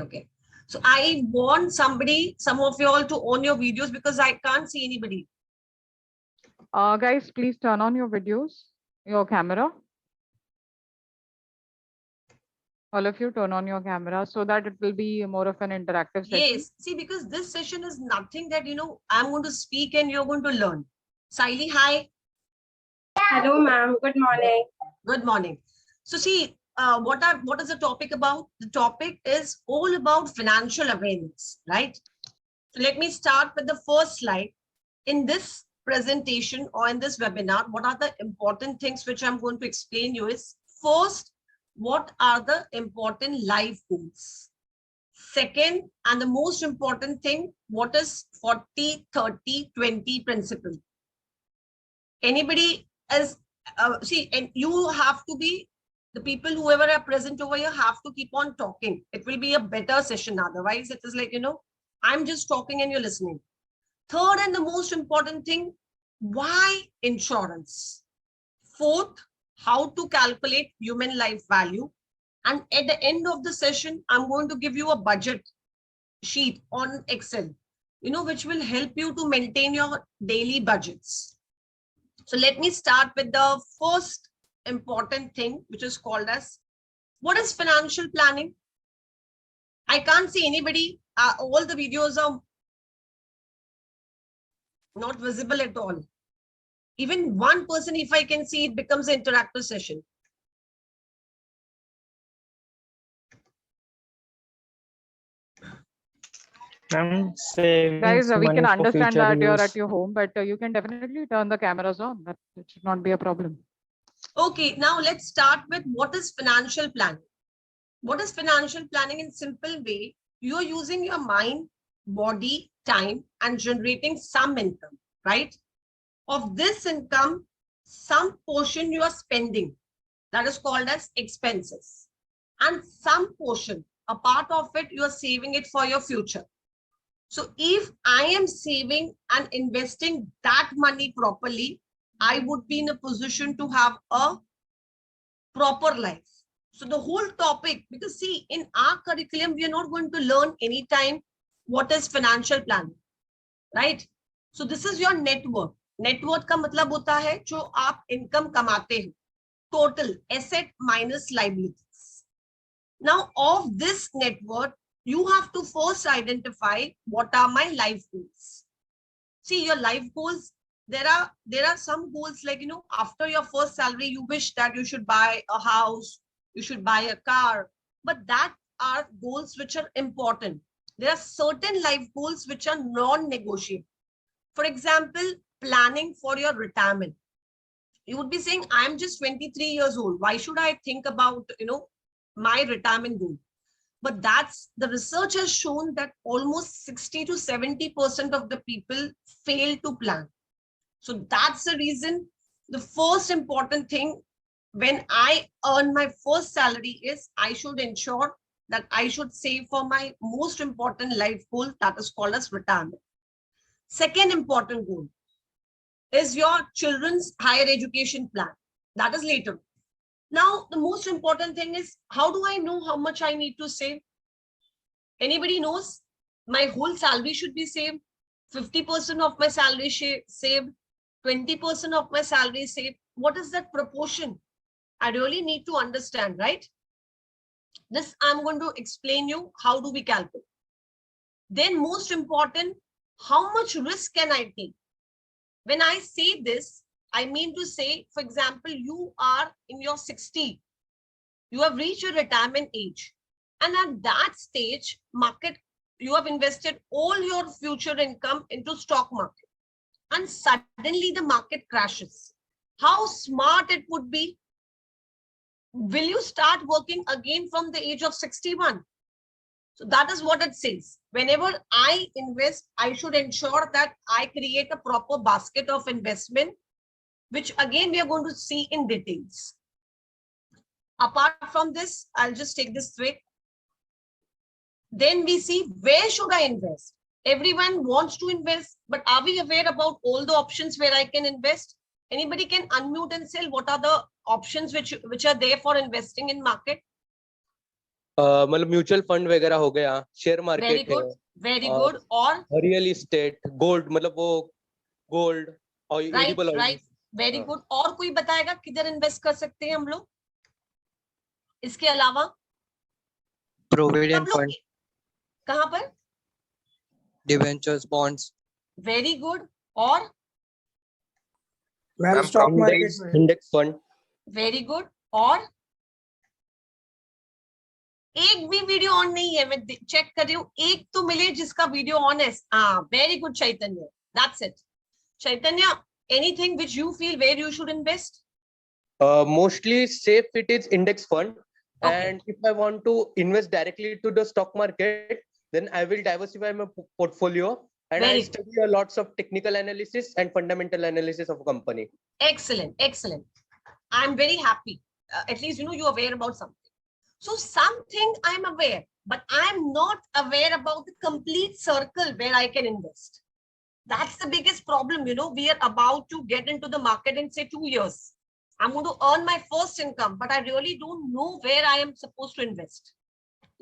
Okay. So I want some of you all to on your videos because I can't see anybody. Guys, please turn on your videos, your camera. All of you turn on your camera so that it will be more of an interactive session. Yes. See, because this session is nothing that, I'm going to speak and you're going to learn. Siley, hi. Hello, ma'am. Good morning. Good morning. So see, what is the topic about? The topic is all about financial awareness, right? So let me start with the first slide. In this presentation or in this webinar, what are the important things which I'm going to explain you is, first, what are the important life goals? Second, and the most important thing, what is 40-30-20 principle? Anybody else? See, and you have to be, the people whoever are present over here have to keep on talking. It will be a better session. Otherwise, it is like, I'm just talking and you're listening. Third and the most important thing, why insurance? Fourth, how to calculate human life value. And at the end of the session, I'm going to give you a budget sheet on Excel, which will help you to maintain your daily budgets. So let me start with the first important thing, which is called as, what is financial planning? I can't see anybody. All the videos are not visible at all. Even one person, if I can see, it becomes an interactive session. Guys, we can understand that you're at your home, but you can definitely turn the cameras on. That it should not be a problem. Okay, now let's start with what is financial planning. What is financial planning in simple way? You are using your mind, body, time, and generating some income, right? Of this income, some portion you are spending, that is called as expenses. And some portion, a part of it, you are saving it for your future. So if I am saving and investing that money properly, I would be in a position to have a proper life. So the whole topic, because see, in our curriculum, we are not going to learn anytime what is financial planning, right? So this is your net worth. Net worth का मतलब होता है जो आप income कमाते हैं, total asset minus liabilities. Now of this net worth, you have to first identify what are my life goals. See, your life goals, there are some goals like, after your first salary, you wish that you should buy a house, you should buy a car, but that are goals which are important. There are certain life goals which are non-negotiable. For example, planning for your retirement. You would be saying, I'm just 23 years old. Why should I think about, my retirement goal? But that's, the research has shown that almost 60 to 70% of the people fail to plan. So that's the reason the first important thing when I earn my first salary is I should ensure that I should save for my most important life goal, that is called as retirement. Second important goal is your children's higher education plan. That is later. Now, the most important thing is, how do I know how much I need to save? Anybody knows? My whole salary should be saved. 50% of my salary saved. 20% of my salary saved. What is that proportion? I really need to understand, right? This I'm going to explain you. How do we calculate? Then most important, how much risk can I take? When I say this, I mean to say, for example, you are in your 60, you have reached your retirement age. And at that stage, market, you have invested all your future income into stock market. And suddenly the market crashes. How smart it would be? Will you start working again from the age of 61? So that is what it says. Whenever I invest, I should ensure that I create a proper basket of investment, which again, we are going to see in details. Apart from this, I'll just take this thread. Then we see, where should I invest? Everyone wants to invest, but are we aware about all the options where I can invest? Anybody can unmute and say what are the options which are there for investing in market? मतलब mutual fund वगैरह हो गया, share very market है, good, very और good. और real estate, gold, मतलब वो gold और right edible oil. Right, very हाँ। गुड। और कोई बताएगा किधर इन्वेस्ट कर सकते हैं हम लोग इसके अलावा? सब प्रोविडेंट लोग फंड, कहाँ पर? Debentures, bonds, very good. और ma'am ma'am stock market index में इंडेक्स फंड। Very good. और एक भी वीडियो ऑन नहीं है, मैं चेक कर रही हूँ, एक तो मिले जिसका वीडियो ऑन है। हाँ, very good Chaitanya, that's it. Chaitanya, anything which you feel where you should invest? Mostly safe it is index fund. Okay. And if I want to invest directly to the stock market, then I will diversify my portfolio, and I Very good. study a lots of technical analysis and fundamental analysis of a company. Excellent, excellent. I'm very happy. At least you're aware about something. So something I'm aware, but I'm not aware about the complete circle where I can invest. That's the biggest problem. We are about to get into the market in say 2 years. I'm going to earn my first income, but I really don't know where I am supposed to invest.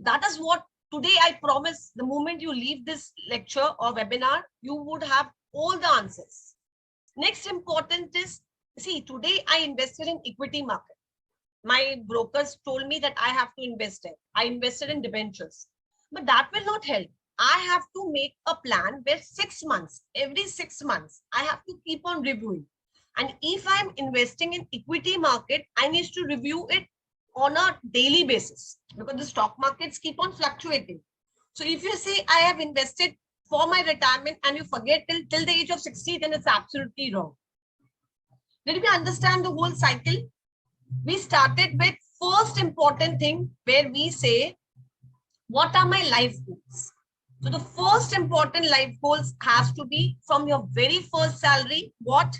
That is what today I promise. The moment you leave this lecture or webinar, you would have all the answers. Next important is, see, today I invested in equity market. My brokers told me that I have to invest in. I invested in debentures, but that will not help. I have to make a plan where 6 months, every 6 months, I have to keep on reviewing. And if I'm investing in equity market, I need to review it on a daily basis because the stock markets keep on fluctuating. So if you say I have invested for my retirement and you forget till the age of 60, then it's absolutely wrong. Did we understand the whole cycle? We started with first important thing where we say, what are my life goals? So the first important life goals has to be from your very first salary. What?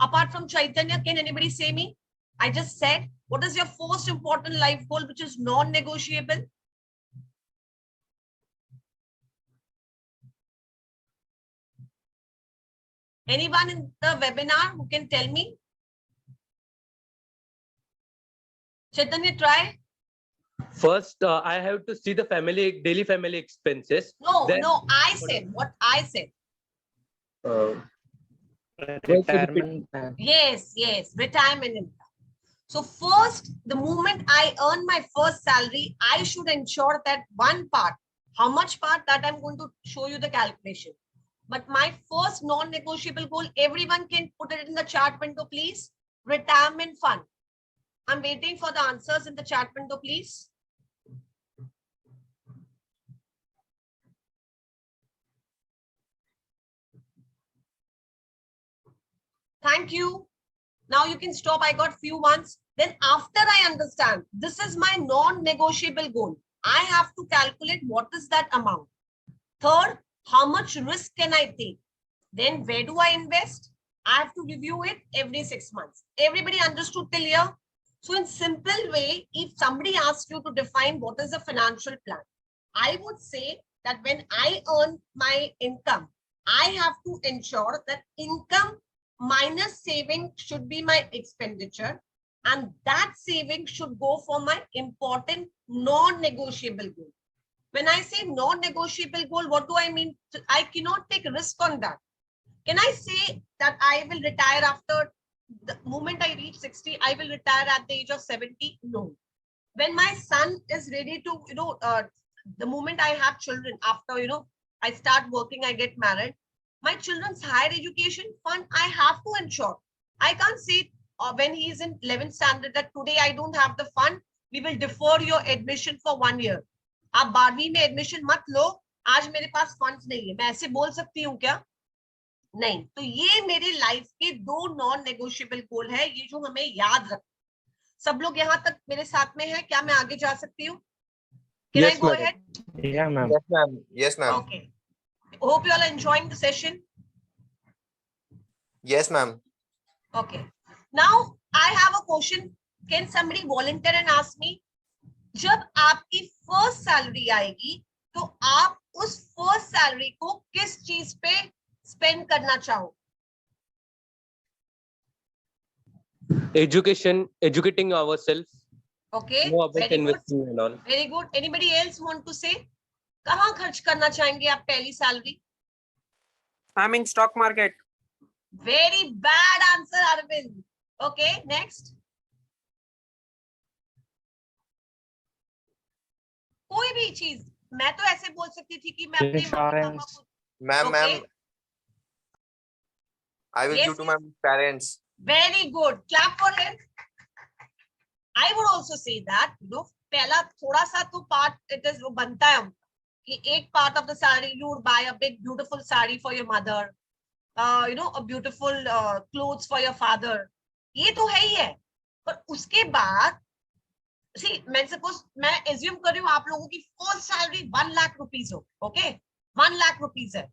Apart from Chaitanya, can anybody say me? I just said, what is your first important life goal which is non-negotiable? Anyone in the webinar who can tell me? Chaitanya, try. First, I have to see the daily family expenses. No, Then, no, I said what I said. retirement plan. Yes, yes, retirement income. So first, the moment I earn my first salary, I should ensure that one part, how much part, that I'm going to show you the calculation. But my first non-negotiable goal, everyone can put it in the chat window, please. Retirement fund. I'm waiting for the answers in the chat window, please. Thank you. Now you can stop. I got few ones. Then after I understand, this is my non-negotiable goal. I have to calculate what is that amount. Third, how much risk can I take? Then where do I invest? I have to review it every 6 months. Everybody understood till here? So in simple way, if somebody asks you to define what is a financial plan, I would say that when I earn my income, I have to ensure that income minus saving should be my expenditure, and that saving should go for my important non-negotiable goal. When I say non-negotiable goal, what do I mean? I cannot take risk on that. Can I say that I will retire after the moment I reach 60, I will retire at the age of 70? No. When my son is ready to, the moment I have children, after, I start working, I get married, my children's higher education fund, I have to ensure. I can't say when he is in 11th standard that today I don't have the fund, we will defer your admission for 1 year. आप 12वीं में admission मत लो, आज मेरे पास funds नहीं है, मैं ऐसे बोल सकती हूँ क्या? नहीं. तो ये मेरे लाइफ के 2 नॉन नेगोशिएबल गोल है, ये जो हमें याद रख. सब लोग यहाँ तक मेरे साथ में है क्या? मैं आगे जा सकती हूँ? Can I go ahead? Yeah, ma'am. Yes, ma'am. Yes, ma'am. Okay. Hope you all are enjoying the session. Yes, ma'am. Okay. Now I have a question. Can somebody volunteer and ask me? जब आपकी first salary आएगी तो आप उस first salary को किस चीज पे स्पेंड करना चाहो? educating ourselves. Okay, know about very good. investing and all. Very good. Anybody else want to say? कहाँ खर्च करना चाहेंगे आप पहली salary? I'm in stock market. Very bad answer, Arvind. Okay, next. कोई भी चीज, मैं तो ऐसे बोल सकती थी कि मैं अपने मम्मी पापा Insurance. को. Ma'am, Okay. ma'am, I will Yes, give to yes. my parents. Very good. Clap for him. I would also say that, you know, पहला थोड़ा सा तो part it is वो बनता है कि एक part of the salary you would buy a big beautiful saree for your mother, you know, a beautiful clothes for your father. ये तो है ही है. पर उसके बाद see, मैं suppose मैं assume कर रही हूँ आप लोगों की first salary 1 लाख रुपीस हो. Okay, 1 लाख रुपीस है.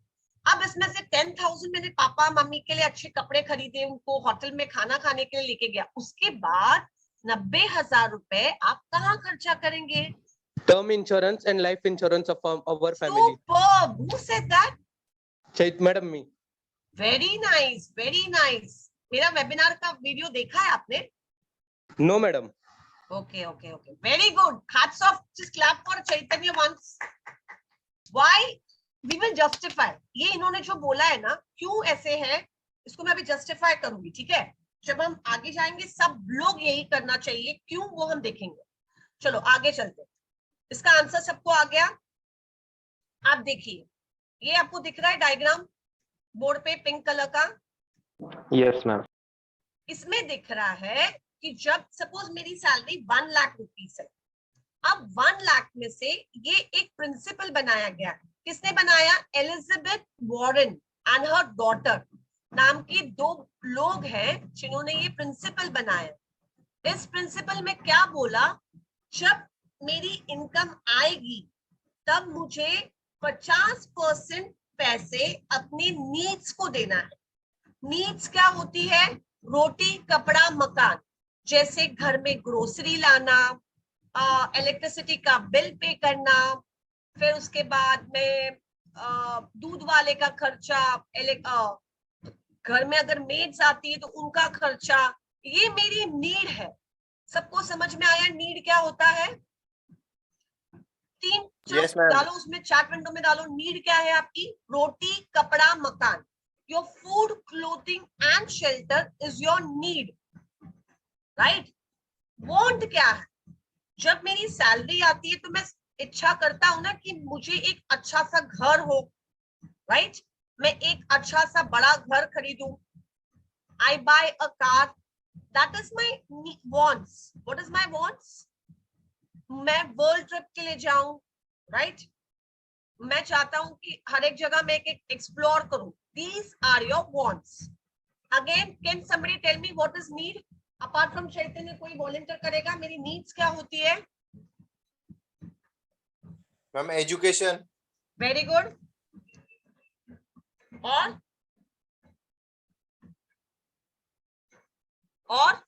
अब इसमें से 10,000 मैंने पापा मम्मी के लिए अच्छे कपड़े खरीदे, उनको होटल में खाना खाने के लिए लेके गया. उसके बाद 90,000 रुपए आप कहाँ खर्चा करेंगे? Term insurance and life insurance of our family. Superb. Who said that? Chait madam me. Very nice, very nice. मेरा वेबिनार का वीडियो देखा है आपने? No madam. Okay, okay, okay. Very good. Hats off. Just clap for Chaitanya once. Why? We will justify. ये इन्होंने जो बोला है ना, क्यों ऐसे है, इसको मैं अभी justify करूंगी, ठीक है? जब हम आगे जाएंगे सब लोग यही करना चाहिए, क्यों वो हम देखेंगे. चलो आगे चलते. इसका आंसर सबको आ गया? आप देखिए, ये आपको दिख रहा है डायग्राम बोर्ड पे पिंक कलर का. Yes, ma'am. इसमें दिख रहा है कि जब सपोज मेरी सैलरी 1 लाख रुपीस है, अब 1 लाख में से ये एक प्रिंसिपल बनाया गया. किसने बनाया? Elizabeth Warren and her daughter नाम की 2 लोग हैं जिन्होंने ये प्रिंसिपल बनाया. इस प्रिंसिपल में क्या बोला? जब मेरी इनकम आएगी तब मुझे 50% पैसे अपनी नीड्स को देना है. नीड्स क्या होती है? रोटी कपड़ा मकान. जैसे घर में ग्रोसरी लाना, इलेक्ट्रिसिटी का बिल पे करना, फिर उसके बाद में दूध वाले का खर्चा, घर में अगर मेड्स आती है तो उनका खर्चा. ये मेरी नीड है. सबको समझ में आया नीड क्या होता है? 3 Yes, ma'am. डालो उसमें, चैट विंडो में डालो. नीड क्या है आपकी? रोटी कपड़ा मकान. Your food clothing and shelter is your need, right? Want क्या है? जब मेरी सैलरी आती है तो मैं इच्छा करता हूं ना कि मुझे एक अच्छा सा घर हो, राइट? मैं एक अच्छा सा बड़ा घर खरीदूं. I buy a car. That is my wants. What is my wants? मैं वर्ल्ड ट्रिप के लिए जाऊं, राइट? मैं चाहता हूं कि हर एक जगह मैं एक एक्सप्लोर करूं. These are your wants. Again, can somebody tell me what is need? Apart from Chaitanya कोई वॉलंटियर करेगा? मेरी नीड्स क्या होती है? Ma'am, education. Very good. और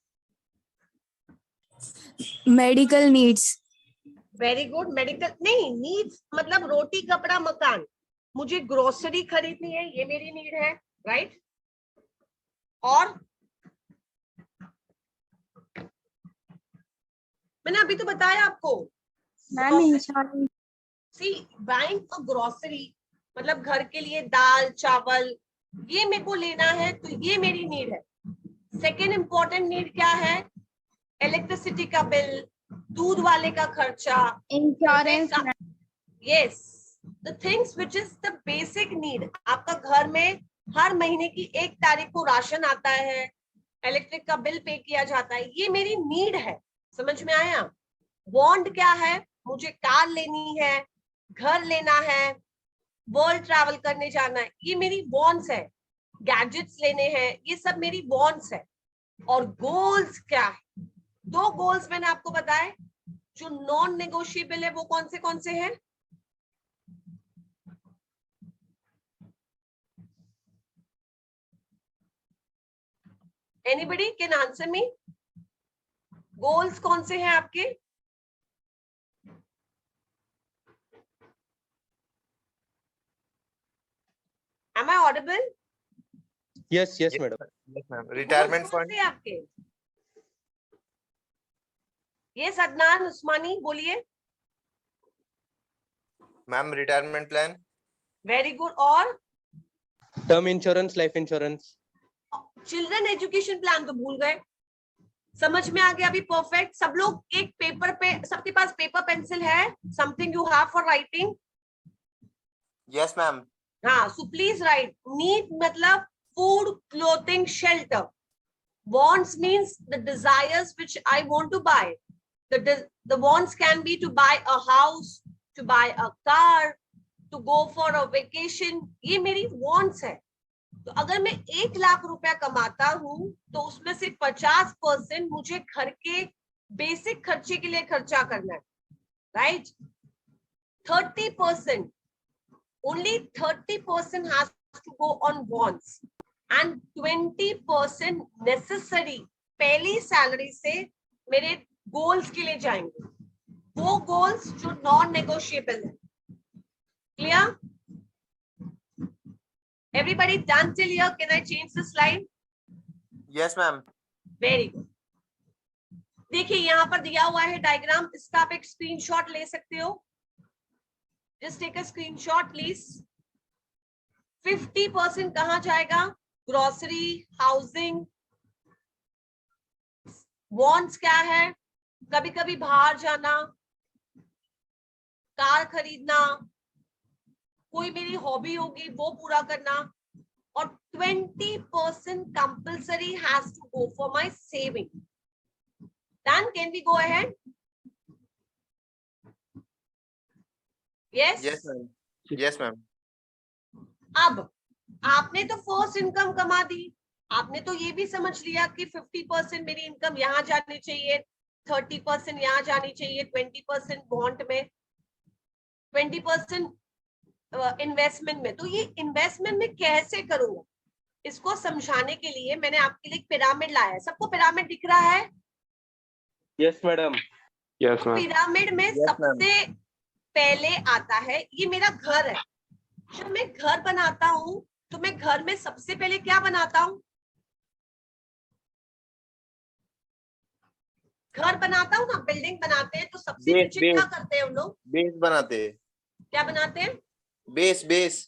medical needs. Very good. Medical नहीं, नीड्स मतलब रोटी कपड़ा मकान. मुझे ग्रोसरी खरीदनी है, ये मेरी नीड है, राइट? और मैंने अभी तो बताया आपको. Ma'am insurance. See, buying a grocery मतलब घर के लिए दाल चावल, ये मेरे को लेना है तो ये मेरी नीड है. सेकेंड इंपॉर्टेंट नीड क्या है? इलेक्ट्रिसिटी का बिल, दूध वाले का खर्चा, insurance. yes, the things which is the basic need. आपका घर में हर महीने की 1 तारीख को राशन आता है, इलेक्ट्रिक का बिल पे किया जाता है, ये मेरी नीड है. समझ में आया? वांट क्या है? मुझे कार लेनी है, घर लेना है, वर्ल्ड ट्रैवल करने जाना है, ये मेरी वांट्स है. गैजेट्स लेने हैं, ये सब मेरी वांट्स है. और गोल्स क्या है? 2 गोल्स मैंने आपको बताए जो नॉन नेगोशिएबल है. वो कौन से हैं? Anybody can answer me? Goals कौन से हैं आपके? Am I audible? Yes, yes madam. Yes, ma'am. Retirement Goals कौन fund. से हैं आपके? ये अदनान उस्मानी बोलिए। Ma'am retirement plan. Very good. और term insurance, life insurance. Children education plan तो भूल गए। समझ में आ गया अभी? परफेक्ट। सब लोग एक पेपर पे, सबके पास पेपर पेंसिल है? Something you have for writing? Yes ma'am. हाँ, सो प्लीज राइट। नीड मतलब food, clothing, shelter. Wants means the desires which I want to buy. The wants can be to buy a house, to buy a car, to go for a vacation. ये मेरी wants है। तो अगर मैं 1 लाख रुपया कमाता हूँ तो उसमें से 50% मुझे घर के बेसिक खर्चे के लिए खर्चा करना है, right? 30%, only 30% has to go on wants and 20% necessary पहली सैलरी से मेरे गोल्स के लिए जाएंगे, वो गोल्स जो नॉन नेगोशिएबल है। Clear? Everybody done till here? Can I change the slide? Yes ma'am. Very good. देखिए यहाँ पर दिया हुआ है डायग्राम, इसका आप एक स्क्रीनशॉट ले सकते हो। Just take a screenshot please. 50% कहाँ जाएगा? Grocery, housing. वॉन्ट्स क्या है? कभी कभी बाहर जाना, कार खरीदना, कोई मेरी हॉबी होगी वो पूरा करना। और 20% compulsory has to go for my saving. Done? Can we go ahead? Yes? Yes ma'am. Yes ma'am. अब आपने तो फर्स्ट इनकम कमा दी, आपने तो ये भी समझ लिया कि 50% मेरी इनकम यहाँ जानी चाहिए, 30% यहाँ जानी चाहिए, 20% बॉन्ड में, 20% इन्वेस्टमेंट में। तो ये इन्वेस्टमेंट में कैसे करूंगा, इसको समझाने के लिए मैंने आपके लिए एक पिरामिड लाया है। सबको पिरामिड दिख रहा है? Yes madam. Yes, ma'am. Pyramid में Yes, ma'am. सबसे पहले आता है, ये मेरा घर है। जब मैं घर बनाता हूं तो मैं घर में सबसे पहले क्या बनाता हूं? घर बनाता हूं ना, बिल्डिंग बनाते हैं तो सबसे बेस, नीचे क्या बेस। करते हैं हम लोग? बेस बनाते हैं। क्या बनाते हैं? Base base.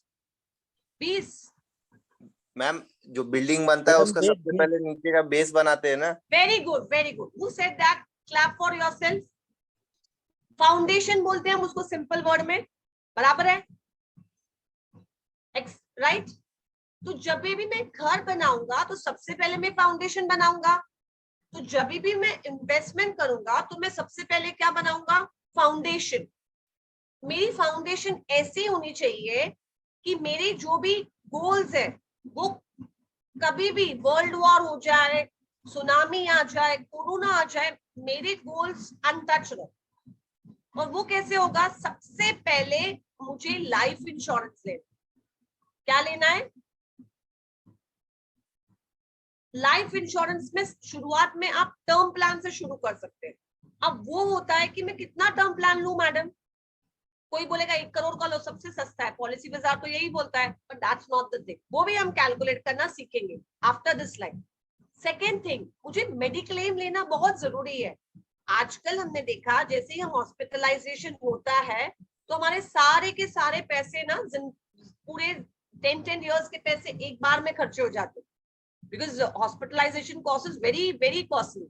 20। मैम जो बिल्डिंग बनता है मैम, उसका बेस, सबसे बेस। पहले नीचे का बेस बनाते हैं ना। Very good, very good. Who said that? Clap for yourself. Foundation बोलते हैं हम उसको सिंपल वर्ड में, बराबर है? राइट? तो जब भी मैं घर बनाऊंगा तो सबसे पहले मैं फाउंडेशन बनाऊंगा। तो जब भी मैं इन्वेस्टमेंट करूंगा तो मैं सबसे पहले क्या बनाऊंगा? फाउंडेशन। मेरी फाउंडेशन ऐसी होनी चाहिए कि मेरे जो भी गोल्स है वो कभी भी वर्ल्ड वॉर हो जाए, सुनामी आ जाए, कोरोना आ जाए, मेरे गोल्स अनटच रहे। और वो कैसे होगा? सबसे पहले मुझे लाइफ इंश्योरेंस लेना। क्या लेना है? लाइफ इंश्योरेंस में शुरुआत में आप टर्म प्लान से शुरू कर सकते हैं। अब वो होता है कि मैं कितना टर्म प्लान लूं मैडम? कोई बोलेगा 1 करोड़ का लो, सबसे सस्ता है, पॉलिसी बाजार तो यही बोलता है, but that's not the thing. वो भी हम कैलकुलेट करना सीखेंगे after this slide. Second thing, मुझे मेडिक्लेम लेना बहुत जरूरी है। आजकल हमने देखा जैसे ही हम हॉस्पिटलाइजेशन होता है तो हमारे सारे के सारे पैसे ना पूरे 10 years के पैसे एक बार में खर्चे हो जाते हैं, because hospitalization cost is very very costly.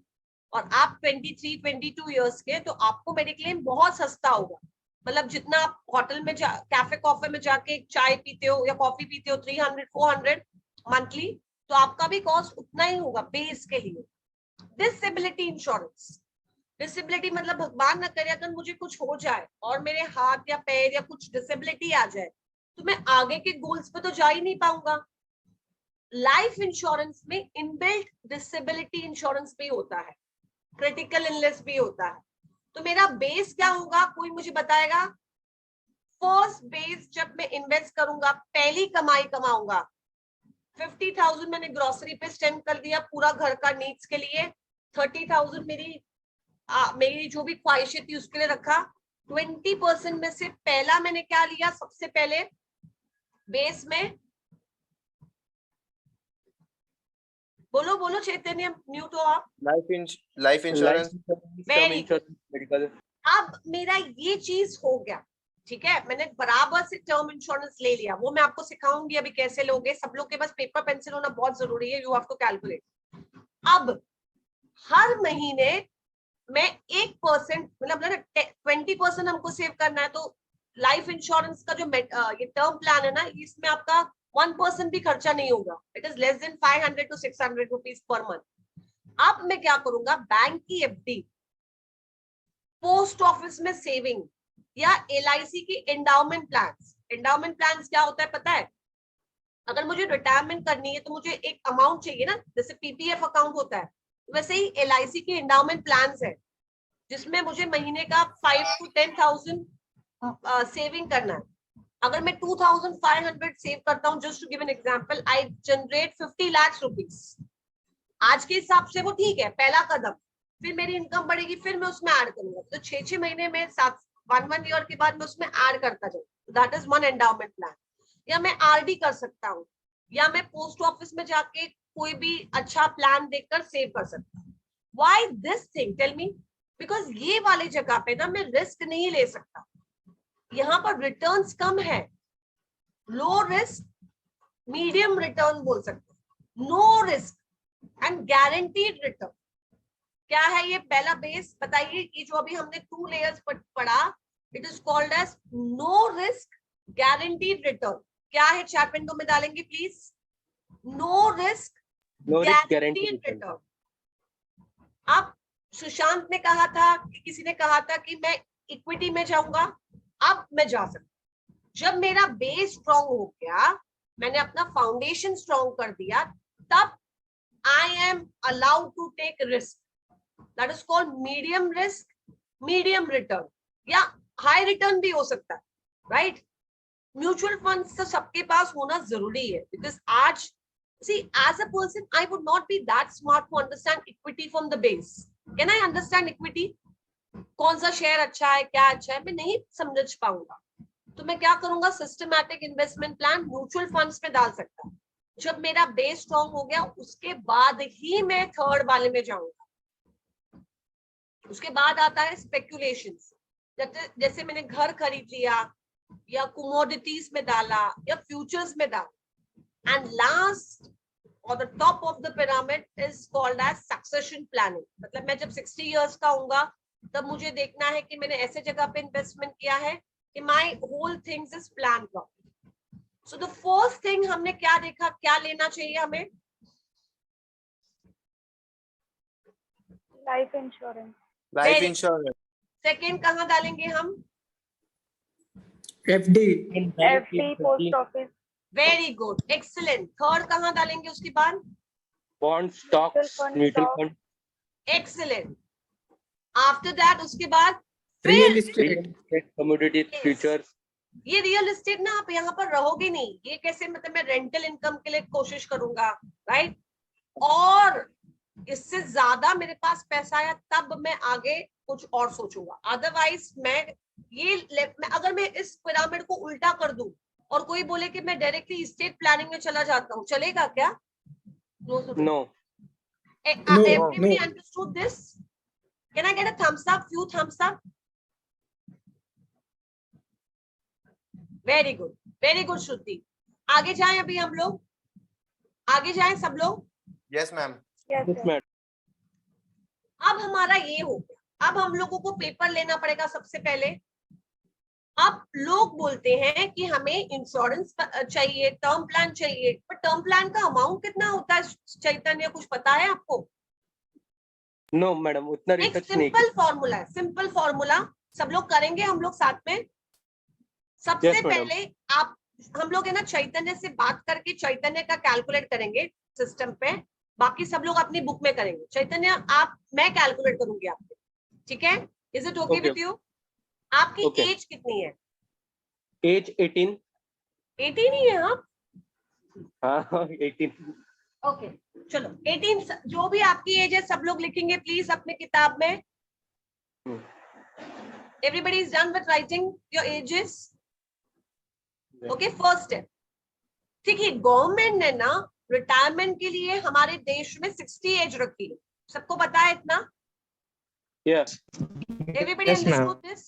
और आप 23-22 years के, तो आपको मेडिक्लेम बहुत सस्ता होगा। मतलब जितना आप होटल में कैफे कॉफे में जाके चाय पीते हो या कॉफी पीते हो 300-400 मंथली, तो आपका भी कॉस्ट उतना ही होगा बेस के लिए। Disability insurance. डिसेबिलिटी मतलब भगवान न करे अगर मुझे कुछ हो जाए और मेरे हाथ या पैर या कुछ डिसेबिलिटी आ जाए तो मैं आगे के गोल्स पे तो जा ही नहीं पाऊंगा। लाइफ इंश्योरेंस में इनबिल्ट डिसेबिलिटी इंश्योरेंस भी होता है, क्रिटिकल इलनेस भी होता है। तो मेरा बेस क्या होगा, कोई मुझे बताएगा? फर्स्ट बेस जब मैं इन्वेस्ट करूंगा, पहली कमाई कमाऊंगा, 50,000 मैंने ग्रोसरी पे स्पेंड कर दिया पूरा घर का नीड्स के लिए, 30,000 मेरी जो भी ख्वाहिशें थी उसके लिए रखा। 20% में से पहला मैंने क्या लिया? सबसे पहले बेस में बोलो बोलो चैतन्य, म्यूट हो आप। Life insurance, term Very insurance, medical. अब मेरा ये चीज हो गया, ठीक है, मैंने बराबर से टर्म इंश्योरेंस ले लिया, वो मैं आपको सिखाऊंगी अभी कैसे लोगे। सब लोग के पास पेपर पेंसिल होना बहुत जरूरी है, यू हैव टू कैलकुलेट। अब हर महीने मैं 1% मतलब 20% हमको सेव करना है, तो लाइफ इंश्योरेंस का जो ये टर्म प्लान है ना, इसमें आपका 1% भी खर्चा नहीं होगा। It is less than 500 to 600 rupees per month. अब मैं क्या करूंगा, बैंक की एफडी, पोस्ट ऑफिस में सेविंग, या एलआईसी की एंडाउमेंट प्लान्स। एंडाउमेंट प्लान्स क्या होता है पता है? अगर मुझे रिटायरमेंट करनी है तो मुझे एक अमाउंट चाहिए ना, जैसे पीपीएफ अकाउंट होता है, वैसे ही एलआईसी की एंडाउमेंट प्लान्स है, जिसमें मुझे महीने का 5 to 10,000 सेविंग करना है। अगर मैं 2,500 सेव करता हूँ, just to give an example, I generate 50 lakh rupees. आज के हिसाब से वो ठीक है, पहला कदम। फिर मेरी इनकम बढ़ेगी, फिर मैं उसमें ऐड करूंगा, तो 6 महीने में 1 ईयर के बाद मैं उसमें ऐड करता जाऊँ। That is one endowment plan. या मैं आरडी कर सकता हूँ, या मैं पोस्ट ऑफिस में जाके कोई भी अच्छा प्लान देखकर सेव कर सकता हूँ। Why this thing, tell me? Because ये वाली जगह पे ना मैं रिस्क नहीं ले सकता, यहाँ पर रिटर्न्स कम है। लो रिस्क, मीडियम रिटर्न बोल सकते हैं, no risk and guaranteed return. क्या है ये पहला बेस बताइए, कि जो अभी हमने 2 लेयर्स पढ़ा, it is called as no risk guaranteed return. क्या है, चार पिंडों में डालेंगे please. No risk guaranteed return. अब सुशांत ने कहा था, किसी ने कहा था कि मैं इक्विटी में जाऊंगा, अब मैं जा सकता हूं। जब मेरा बेस स्ट्रॉन्ग हो गया, मैंने अपना फाउंडेशन स्ट्रॉन्ग कर दिया, तब I am allowed to take risk. That is called medium risk, medium return, या हाई रिटर्न भी हो सकता है, राइट? म्यूचुअल फंड्स तो सबके पास होना जरूरी है, बिकॉज आज see as a person I would not be that smart to understand equity from the base. Can I understand equity? कौन सा शेयर अच्छा है, क्या अच्छा है, मैं नहीं समझ पाऊंगा। तो मैं क्या करूंगा, systematic investment plan mutual funds में डाल सकता हूँ। जब मेरा बेस स्ट्रॉन्ग हो गया, उसके बाद ही मैं थर्ड वाले में जाऊंगा। उसके बाद आता है स्पेक्यूलेशन, जैसे मैंने घर खरीद लिया, या कमोडिटीज में डाला, या फ्यूचर्स में डाला। And last or the top of the pyramid is called as succession planning. मतलब मैं जब 60 years का होऊंगा, तब मुझे देखना है कि मैंने ऐसे जगह पे इन्वेस्टमेंट किया है कि my whole things is planned properly. So the first thing हमने क्या देखा, क्या लेना चाहिए हमें? Life insurance. Life insurance, second कहाँ डालेंगे हम? FD, FD, post office. Very good, excellent. Third कहाँ डालेंगे उसके बाद? Bond, stocks, mutual fund. Excellent. After that उसके बाद real फिर estate, कमोडिटीज, Yes. फ्यूचर्स। ये रियल एस्टेट ना, आप यहाँ पर रहोगे नहीं। ये कैसे, मतलब मैं रेंटल इनकम के लिए कोशिश करूंगा, राइट? और इससे ज्यादा मेरे पास पैसा आया, तब मैं आगे कुछ और सोचूंगा। अदरवाइज अगर मैं इस पिरामिड को उल्टा कर दूं और कोई बोले कि मैं डायरेक्टली स्टेट प्लानिंग में चला जाता हूँ, चलेगा क्या? No. Everybody understood this? Can I get a thumbs up? Few thumbs up. Very good Shruti. आगे जाएं, अभी हम लोग आगे जाएं सब लोग। Yes ma'am. Yes, yes sir. Ma'am. अब हमारा ये हो गया, अब हम लोगों को पेपर लेना पड़ेगा सबसे पहले। अब लोग बोलते हैं कि हमें इंश्योरेंस चाहिए, टर्म प्लान चाहिए, पर टर्म प्लान का अमाउंट कितना होता है चैतन्य, कुछ पता है आपको? नो मैडम, उतना एक रिसर्च नहीं सिंपल फॉर्मूला है, सिंपल फॉर्मूला सब लोग करेंगे हम लोग साथ में। सबसे Yes, madam. पहले हम लोग है ना चैतन्य से बात करके चैतन्य का कैलकुलेट करेंगे सिस्टम पे, बाकी सब लोग अपनी बुक में करेंगे। चैतन्य मैं कैलकुलेट करूंगी आपके, ठीक है? Is it okay with you? आपकी एज कितनी है? एज 18। 18 ही है आप? हाँ 18। ओके चलो 18, जो भी आपकी एज है सब लोग लिखेंगे प्लीज अपने किताब में। Everybody is done with writing your ages? Okay, first step. ठीक है, गवर्नमेंट ने ना रिटायरमेंट के लिए हमारे देश में 60 एज रखी है, सबको पता है इतना? Yeah. Everybody Yes, ma'am. Understood this?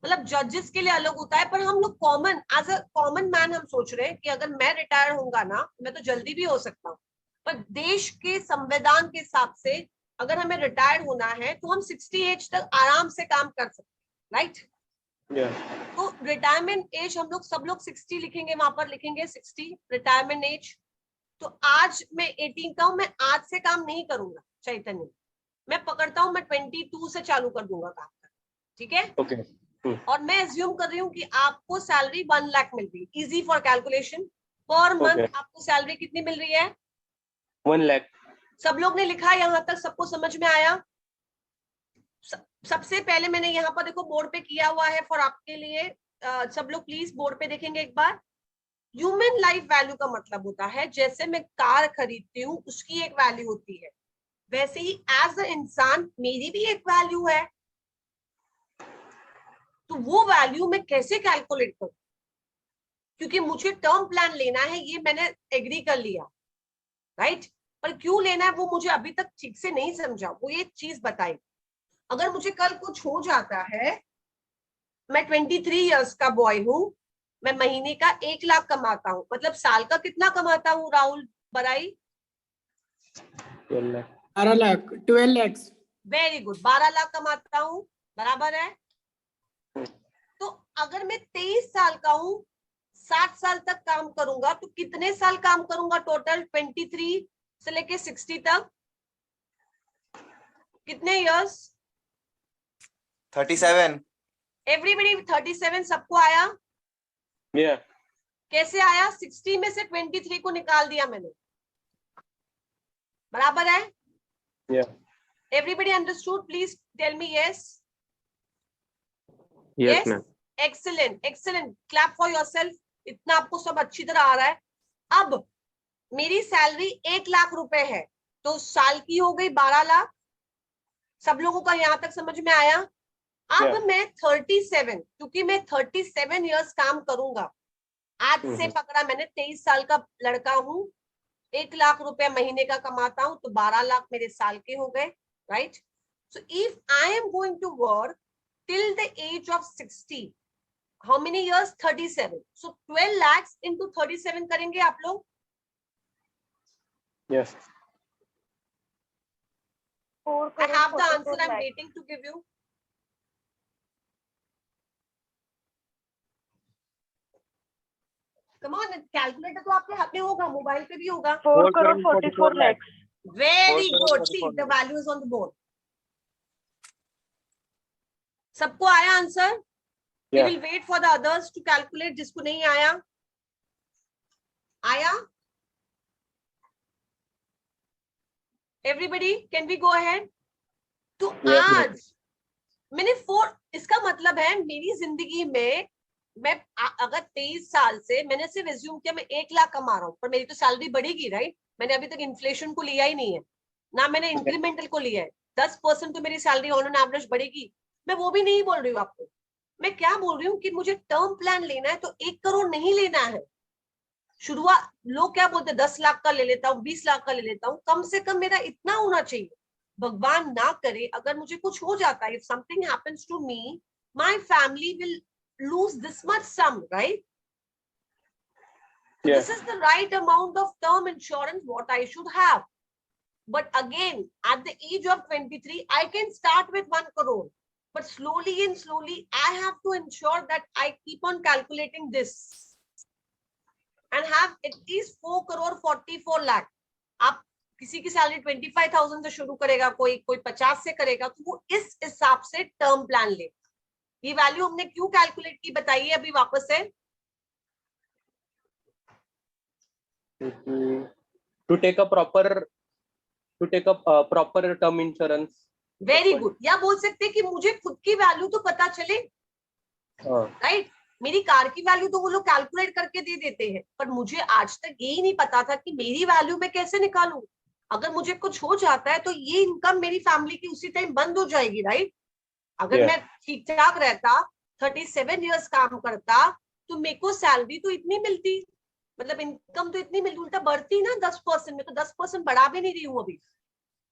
मतलब जजेस के लिए अलग होता है, पर हम लोग common as a common man हम सोच रहे हैं कि अगर मैं रिटायर होऊंगा ना, मैं तो जल्दी भी हो सकता हूँ, पर देश के संविधान के हिसाब से अगर हमें रिटायर होना है तो हम 60 एज तक आराम से काम कर सकते हैं, राइट? Yeah. तो रिटायरमेंट एज हम लोग सब लोग 60 लिखेंगे, वहां पर लिखेंगे 60 रिटायरमेंट एज। तो आज मैं 18 का हूं, मैं आज से काम नहीं करूंगा चैतन्य, मैं पकड़ता हूं मैं 22 से चालू कर दूंगा काम करना, ठीक है? Okay. और मैं एज्यूम कर रही हूँ कि आपको सैलरी 1 लाख मिल रही है, easy for calculation. Per month Okay. आपको सैलरी कितनी मिल रही है? 1 lakh. सब लोग ने लिखा, यहाँ तक सबको समझ में आया? सबसे पहले मैंने यहाँ पर देखो बोर्ड पे किया हुआ है फॉर आपके लिए, सब लोग प्लीज बोर्ड पे देखेंगे एक बार। ह्यूमन लाइफ वैल्यू का मतलब होता है जैसे मैं कार खरीदती हूँ उसकी एक वैल्यू होती है, वैसे ही एज अ इंसान मेरी भी एक वैल्यू है। तो वो वैल्यू मैं कैसे कैलकुलेट करूं? क्योंकि मुझे टर्म प्लान लेना है, ये मैंने एग्री कर लिया, राइट? पर क्यों लेना है वो मुझे अभी तक ठीक से नहीं समझा, वो ये चीज बताई। अगर मुझे कल कुछ हो जाता है, मैं 23 इयर्स का बॉय हूं, मैं महीने का 1 लाख कमाता हूं, मतलब साल का कितना कमाता हूं राहुल बराई? 12 lakh. 12 lakh 12 lakhs. Very good, 12 lakh कमाता हूं, बराबर है। तो अगर मैं 23 साल का हूं, 60 साल तक काम करूंगा, तो कितने साल काम करूंगा टोटल? 23 से लेके 60 तक कितने इयर्स? 37. एवरीबडी 37 सबको आया? Yeah. कैसे आया? 60 में से 23 को निकाल दिया मैंने, बराबर है? Yeah. Everybody understood? Please tell me yes. Yes, ma'am. Excellent, excellent, clap for yourself. इतना आपको सब अच्छी तरह आ रहा है। अब मेरी सैलरी 1 लाख रुपए है, तो साल की हो गई 12 लाख। सब लोगों का यहां तक समझ में आया? अब Yeah. मैं 37, क्योंकि मैं 37 इयर्स काम करूंगा, आज से पकड़ा मैंने, 23 साल का लड़का हूं, 1 लाख रुपए महीने का कमाता हूं, तो 12 लाख मेरे साल के हो गए, right? So if I am going to work till the age of 60, how many years? 37। सो 12 lakhs into 37 करेंगे आप लोग? Yes. 4 I have the crore answer. 44 I'm lakhs. waiting to give you. Come on, calculator तो आपके हाथ में होगा, mobile पे भी होगा। 4 crore 44 lakhs. Very 4 good. crore See, 44 the value is on the board. सबको आया answer? We Yeah. will wait for the others to calculate. जिसको नहीं आया, आया? Everybody, can we go ahead? तो Yeah. आज मैंने 4, इसका मतलब है मेरी जिंदगी में मैं अगर 23 साल से मैंने सिर्फ एज्यूम किया मैं 1 लाख कमा रहा हूँ, पर मेरी तो सैलरी बढ़ेगी, राइट? मैंने अभी तक इन्फ्लेशन को लिया ही नहीं है, ना मैंने इंक्रीमेंटल को लिया है। 10% तो मेरी सैलरी ऑन एन एवरेज बढ़ेगी, मैं वो भी नहीं बोल रही हूँ आपको। मैं क्या बोल रही हूँ कि मुझे टर्म प्लान लेना है तो 1 करोड़ नहीं लेना है। शुरुआत लोग क्या बोलते हैं, 10 लाख का ले लेता हूँ, 20 लाख का ले लेता हूँ, कम से कम मेरा इतना होना चाहिए। भगवान ना करे अगर मुझे कुछ हो जाता है, if something happens to me, my family will lose this much sum, right? Yeah. This is the right amount of term insurance what I should have. But again, at the age of 23, I can start with 1 crore. But slowly and slowly, I have to ensure that I keep on calculating this and have at least 4 crore 44 lakh. आप किसी की salary 25,000 से शुरू करेगा, कोई 50 से करेगा, तो वो इस हिसाब से टर्म प्लान ले। ये वैल्यू हमने क्यों कैलकुलेट की बताइए अभी वापस से? To take a proper term insurance. Very good. या बोल सकते हैं कि मुझे खुद की वैल्यू तो पता चले, राइट? मेरी कार की वैल्यू तो वो लोग कैलकुलेट करके दे देते हैं, पर मुझे आज तक यही नहीं पता था कि मेरी वैल्यू मैं कैसे निकालूं। अगर मुझे कुछ हो जाता है तो ये इनकम मेरी फैमिली की उसी टाइम बंद हो जाएगी, राइट? अगर मैं ठीक ठाक रहता, 37 इयर्स काम करता, तो मेरे को सैलरी तो इतनी मिलती, मतलब इनकम तो इतनी मिल उल्टा बढ़ती ना 10% में, तो 10% बढ़ा भी नहीं रही हूँ अभी।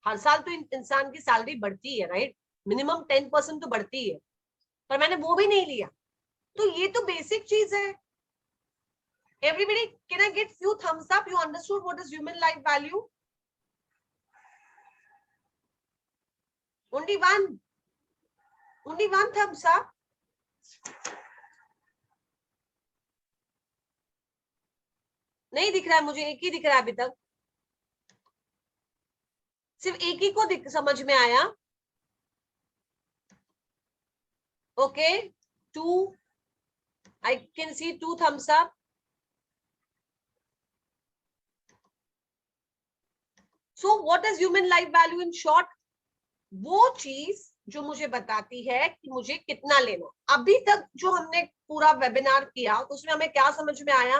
हर साल तो इंसान की सैलरी बढ़ती है, राइट, मिनिमम 10% तो बढ़ती है, पर मैंने वो भी नहीं लिया। तो ये तो बेसिक चीज है। Everybody, can I get few thumbs up? You understood what is human life value? Only one thumbs up. नहीं दिख रहा है मुझे, एक ही दिख रहा है अभी तक, सिर्फ एक ही को समझ में आया। Okay, 2, I can see 2 thumbs up. So what is human life value in short? वो चीज जो मुझे बताती है कि मुझे कितना लेना। अभी तक जो हमने पूरा वेबिनार किया तो उसमें हमें क्या समझ में आया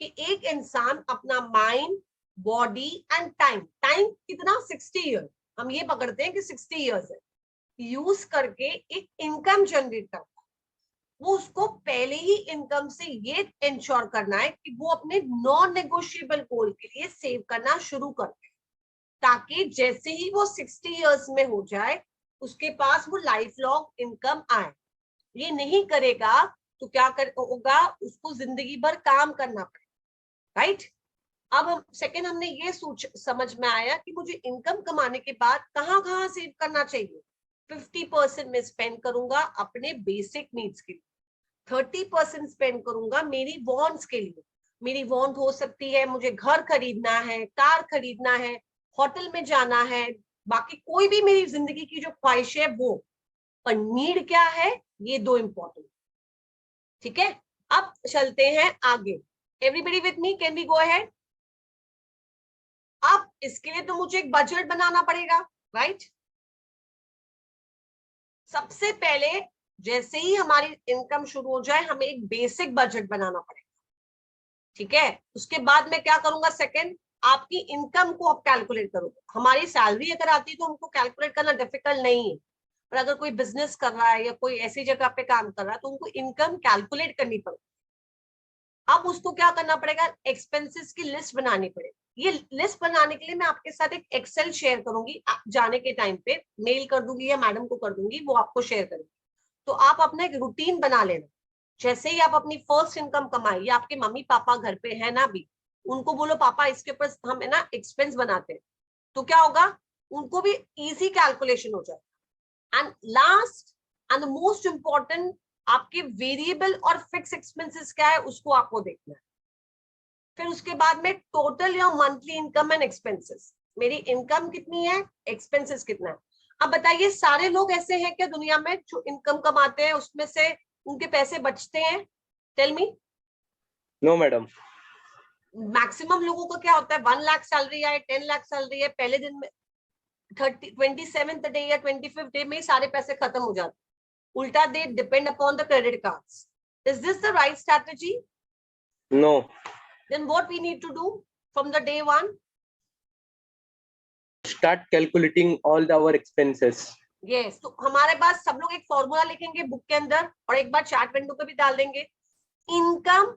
कि एक इंसान अपना माइंड, बॉडी एंड टाइम कितना 60 ईयर, हम ये पकड़ते हैं कि 60 ईयर्स है, यूज करके एक इनकम जनरेट करता है। वो उसको पहले ही इनकम से ये इंश्योर करना है कि वो अपने नॉन नेगोशिएबल गोल के लिए सेव करना शुरू कर दे, ताकि जैसे ही वो 60 इयर्स में हो जाए उसके पास वो लाइफ लॉन्ग इनकम आए। ये नहीं करेगा तो क्या होगा, उसको जिंदगी भर काम करना पड़ेगा, राइट। अब हम सेकंड हमने ये समझ में आया कि मुझे इनकम कमाने के बाद कहाँ कहाँ सेव करना चाहिए। 50% में स्पेंड करूंगा अपने बेसिक नीड्स के लिए, 30% स्पेंड करूंगा मेरी वॉन्ट्स के लिए। मेरी वॉन्ट हो सकती है मुझे घर खरीदना है, कार खरीदना है, होटल में जाना है, बाकी कोई भी मेरी जिंदगी की जो ख्वाहिश है वो, पर नीड क्या है, ये 2 इंपॉर्टेंट। ठीक है, अब चलते हैं आगे। Everybody with me, can we go ahead? अब इसके लिए तो मुझे एक बजट बनाना पड़ेगा, राइट। सबसे पहले जैसे ही हमारी इनकम शुरू हो जाए हमें एक बेसिक बजट बनाना पड़ेगा, ठीक है। उसके बाद मैं क्या करूंगा, सेकंड, आपकी इनकम को आप कैलकुलेट करोगे। हमारी सैलरी अगर आती है तो हमको कैलकुलेट करना डिफिकल्ट नहीं है, पर अगर कोई बिजनेस कर रहा है या कोई ऐसी जगह पे काम कर रहा है तो उनको इनकम कैलकुलेट करनी पड़ेगी। अब उसको क्या करना पड़ेगा, एक्सपेंसेस की लिस्ट बनानी पड़ेगी। ये लिस्ट बनाने के लिए मैं आपके साथ एक एक्सेल शेयर करूंगी, जाने के टाइम पे मेल कर दूंगी या मैडम को कर दूंगी, वो आपको शेयर करेंगे। तो आप अपना एक रूटीन बना लेना। जैसे ही आप अपनी फर्स्ट इनकम कमाई, या आपके मम्मी पापा घर पे है ना भी, उनको बोलो पापा इसके ऊपर हम है ना एक्सपेंस बनाते हैं, तो क्या होगा, उनको भी इजी कैलकुलेशन हो जाएगा। And last and the most important, आपके वेरिएबल और फिक्स एक्सपेंसेस क्या है उसको आपको देखना है। फिर उसके बाद में टोटल या मंथली इनकम एंड एक्सपेंसेस, मेरी इनकम कितनी है, एक्सपेंसेस कितना है। अब बताइए, सारे लोग ऐसे हैं क्या दुनिया में जो इनकम कमाते हैं उसमें से उनके पैसे बचते हैं? Tell me. No madam. Maximum लोगों का क्या होता है, 1 लाख सैलरी है, 10 लाख सैलरी है, पहले दिन में 27th डे या 25th डे में ही सारे पैसे खत्म हो जाते, उल्टा they depend upon the credit cards. Is this the right strategy? No. Then what we need to do from the day one? Start calculating all our expenses. Yes, तो हमारे पास सब लोग एक फॉर्मूला लिखेंगे बुक के अंदर और एक बार चैट विंडो पे भी डाल देंगे। Income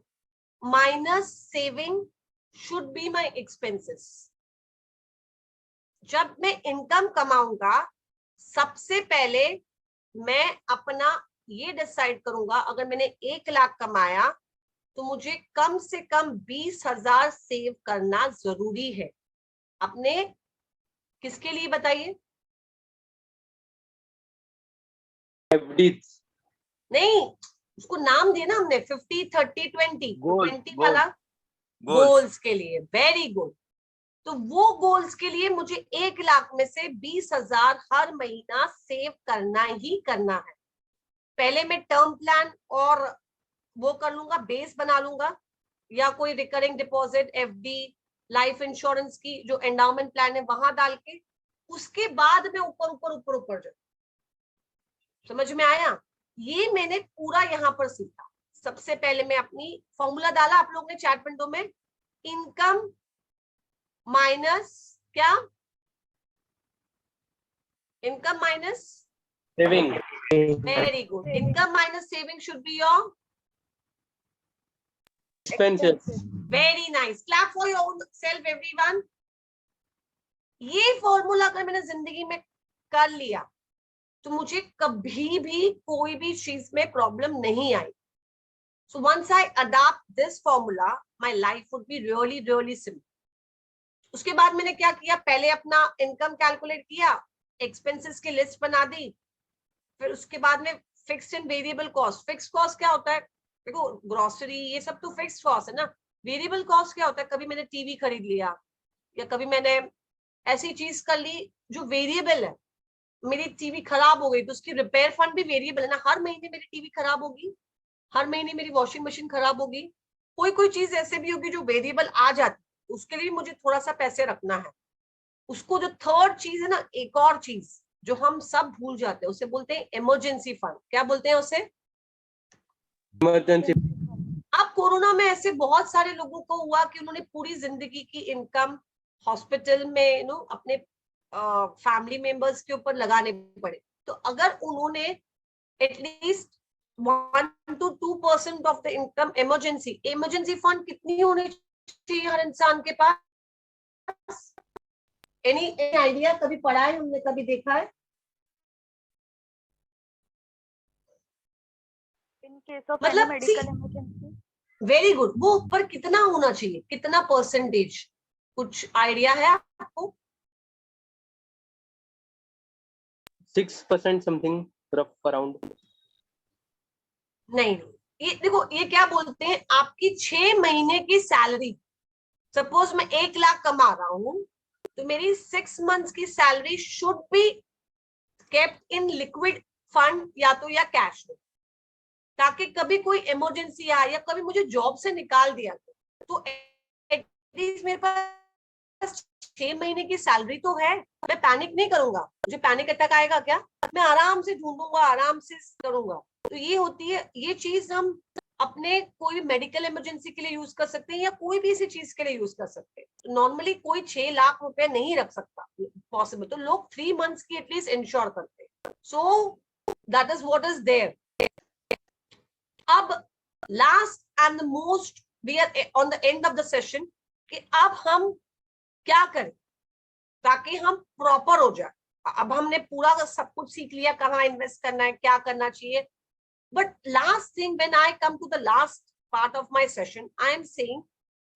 minus saving should be my expenses. जब मैं इनकम कमाऊंगा सबसे पहले मैं अपना ये डिसाइड करूंगा, अगर मैंने 1 लाख कमाया तो मुझे कम से कम 20,000 सेव करना जरूरी है। अपने किसके लिए बताइए? नहीं, उसको नाम दिया ना हमने 50, 30, 20 20 वाला गोल्स के लिए। Very good. तो वो गोल्स के लिए मुझे 1 लाख में से 20,000 हर महीना सेव करना ही करना है। पहले मैं टर्म प्लान और वो कर लूंगा, बेस बना लूंगा, या कोई recurring deposit, FD, life insurance की जो एंडाउमेंट प्लान है वहां डाल के, उसके बाद में ऊपर जाऊं। समझ में आया? ये मैंने पूरा यहाँ पर सीखा। सबसे पहले मैं अपनी फॉर्मूला डाला, आप लोग ने चैट विंडो में, इनकम माइनस क्या, income minus saving. Very good. Income minus saving should be your Expenses. Very nice, clap for your own self everyone. ये फॉर्मूला अगर मैंने जिंदगी में कर लिया तो मुझे कभी भी कोई भी चीज में प्रॉब्लम नहीं आई। So once I adopt this formula my life would be really really simple. उसके बाद मैंने क्या किया, पहले अपना इनकम कैलकुलेट किया, एक्सपेंसेस की लिस्ट बना दी, फिर उसके बाद में fixed and variable cost. Fixed cost क्या होता है, देखो ग्रोसरी ये सब तो फिक्स्ड कॉस्ट है ना। वेरिएबल कॉस्ट क्या होता है, कभी मैंने टीवी खरीद लिया या कभी मैंने ऐसी चीज कर ली जो वेरिएबल है, मेरी टीवी खराब हो गई तो उसकी रिपेयर फंड भी वेरिएबल है ना। हर महीने मेरी टीवी खराब होगी, हर महीने मेरी वॉशिंग मशीन खराब होगी, कोई चीज ऐसे भी होगी जो वेरिएबल आ जाती, उसके लिए मुझे थोड़ा सा पैसे रखना है। उसको जो थर्ड चीज है ना, एक और चीज जो हम सब भूल जाते हैं, उसे बोलते हैं इमरजेंसी फंड। क्या बोलते हैं उसे? इमरजेंसी। अब कोरोना में ऐसे बहुत सारे लोगों को हुआ कि उन्होंने पूरी जिंदगी की इनकम हॉस्पिटल में अपने फैमिली मेंबर्स के ऊपर लगाने पड़े। तो अगर उन्होंने at least 1 to 2% of the income emergency fund कितनी होनी चाहिए हर इंसान के पास? Any idea? कभी पढ़ा है हमने, कभी देखा है? In case of मतलब, any medical emergency. Very good. वो ऊपर कितना होना चाहिए, कितना परसेंटेज, कुछ आइडिया है आपको? 6% समथिंग रफ अराउंड। नहीं, ये देखो, ये क्या बोलते हैं, आपकी 6 महीने की सैलरी। सपोज मैं 1 लाख कमा रहा हूं तो मेरी 6 months की salary should be kept in liquid fund या कैश में, ताकि कभी कोई इमरजेंसी आए या कभी मुझे जॉब से निकाल दिया तो एटलीस्ट मेरे पास 6 महीने की सैलरी तो है। मैं पैनिक नहीं करूंगा, मुझे पैनिक अटैक आएगा क्या? मैं आराम से ढूंढूंगा, आराम से करूंगा। तो ये होती है, ये चीज हम अपने कोई भी मेडिकल इमरजेंसी के लिए यूज कर सकते हैं या कोई भी ऐसी चीज के लिए यूज कर सकते हैं। नॉर्मली कोई 6 लाख रुपए नहीं रख सकता पॉसिबल, तो लोग 3 months की एटलीस्ट इंश्योर करते हैं। So that is what is there. अब last and the most, we are on the end of the session, कि अब हम क्या करें ताकि हम प्रॉपर हो जाए। अब हमने पूरा सब कुछ सीख लिया, कहाँ इन्वेस्ट करना है, क्या करना चाहिए। But last thing, when I come to the last part of my session, I am saying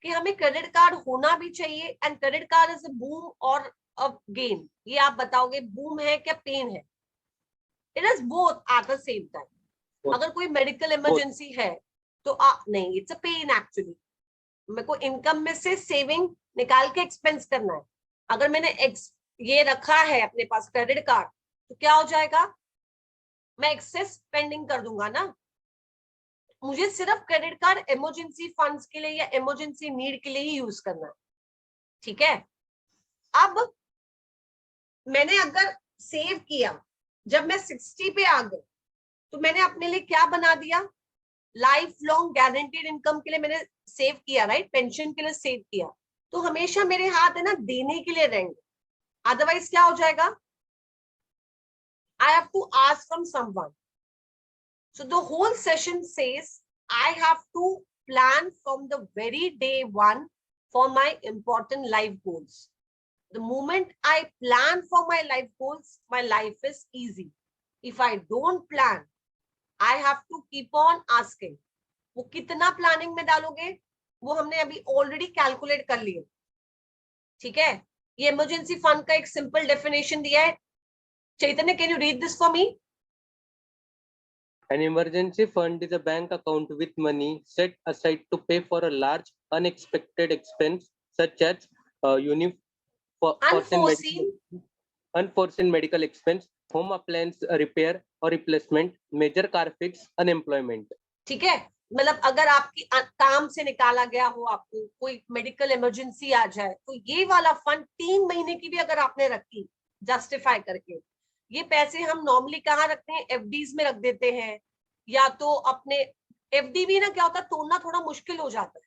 कि हमें क्रेडिट कार्ड होना भी चाहिए। And credit card is a boon और अ गेन। ये आप बताओगे बूम है क्या पेन है? It is both at the same time. अगर कोई मेडिकल इमरजेंसी है तो नहीं, इट्स अ पेन एक्चुअली। मेरे को इनकम में से सेविंग निकाल के एक्सपेंस करना है। अगर मैंने ये रखा है अपने पास क्रेडिट कार्ड, तो क्या हो जाएगा, मैं एक्सेस स्पेंडिंग कर दूंगा ना। मुझे सिर्फ क्रेडिट कार्ड इमरजेंसी फंड्स के लिए या इमरजेंसी नीड के लिए ही यूज करना है, ठीक है? अब मैंने अगर सेव किया, जब मैं 60 पे आ गई तो मैंने अपने लिए क्या बना दिया, लाइफ लॉन्ग गारंटीड इनकम के लिए मैंने सेव किया, राइट? पेंशन के लिए सेव किया, तो हमेशा मेरे हाथ है ना देने के लिए रहेंगे। अदरवाइज क्या हो जाएगा, I have to ask from someone. So the whole session says I have to plan from the very day one for my important life goals. The moment I plan for my life goals, my life is easy. If I don't plan, I have to keep on asking. वो कितना planning में डालोगे, वो हमने अभी already calculate कर लिया, ठीक है? ये इमरजेंसी फंड का एक सिंपल डेफिनेशन दिया है। Chaitanya, can you read this for me? An emergency fund is a bank account with money set aside to pay for a large unexpected expense such as unforeseen medical expense, home appliance repair or replacement, major car fix, unemployment. ठीक है, मतलब अगर आपकी काम से निकाला गया हो, आपको कोई मेडिकल इमरजेंसी आ जाए, तो ये वाला फंड 3 महीने की भी अगर आपने रखी जस्टिफाई करके, ये पैसे हम नॉर्मली कहाँ रखते हैं, एफडीज में रख देते हैं, या तो अपने एफडी भी ना क्या होता है, तोड़ना थोड़ा मुश्किल हो जाता है।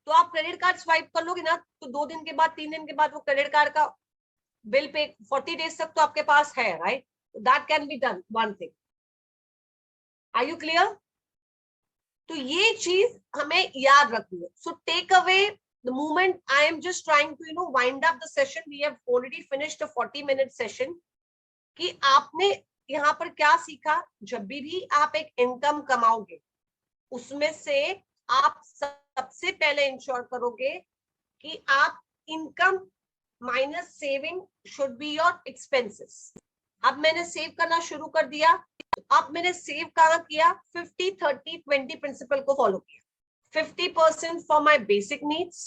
तो आप क्रेडिट कार्ड स्वाइप कर लोगे ना, तो 2 दिन के बाद 3 दिन के बाद वो क्रेडिट कार्ड का बिल पे 40 डेज तक तो आपके पास है, right? That can be done one thing. Are you clear? तो ये चीज हमें याद रखनी है. So take away the moment I am just trying to wind up the session. We have already finished a 40-minute session. कि आपने यहाँ पर क्या सीखा. जब भी आप एक इनकम कमाओगे उसमें से आप सबसे पहले इंश्योर करोगे कि आप income minus saving should be your expenses. अब मैंने सेव करना शुरू कर दिया. अब मैंने सेव कहाँ किया? 50-30-20 प्रिंसिपल को फॉलो किया. 50% for my basic needs,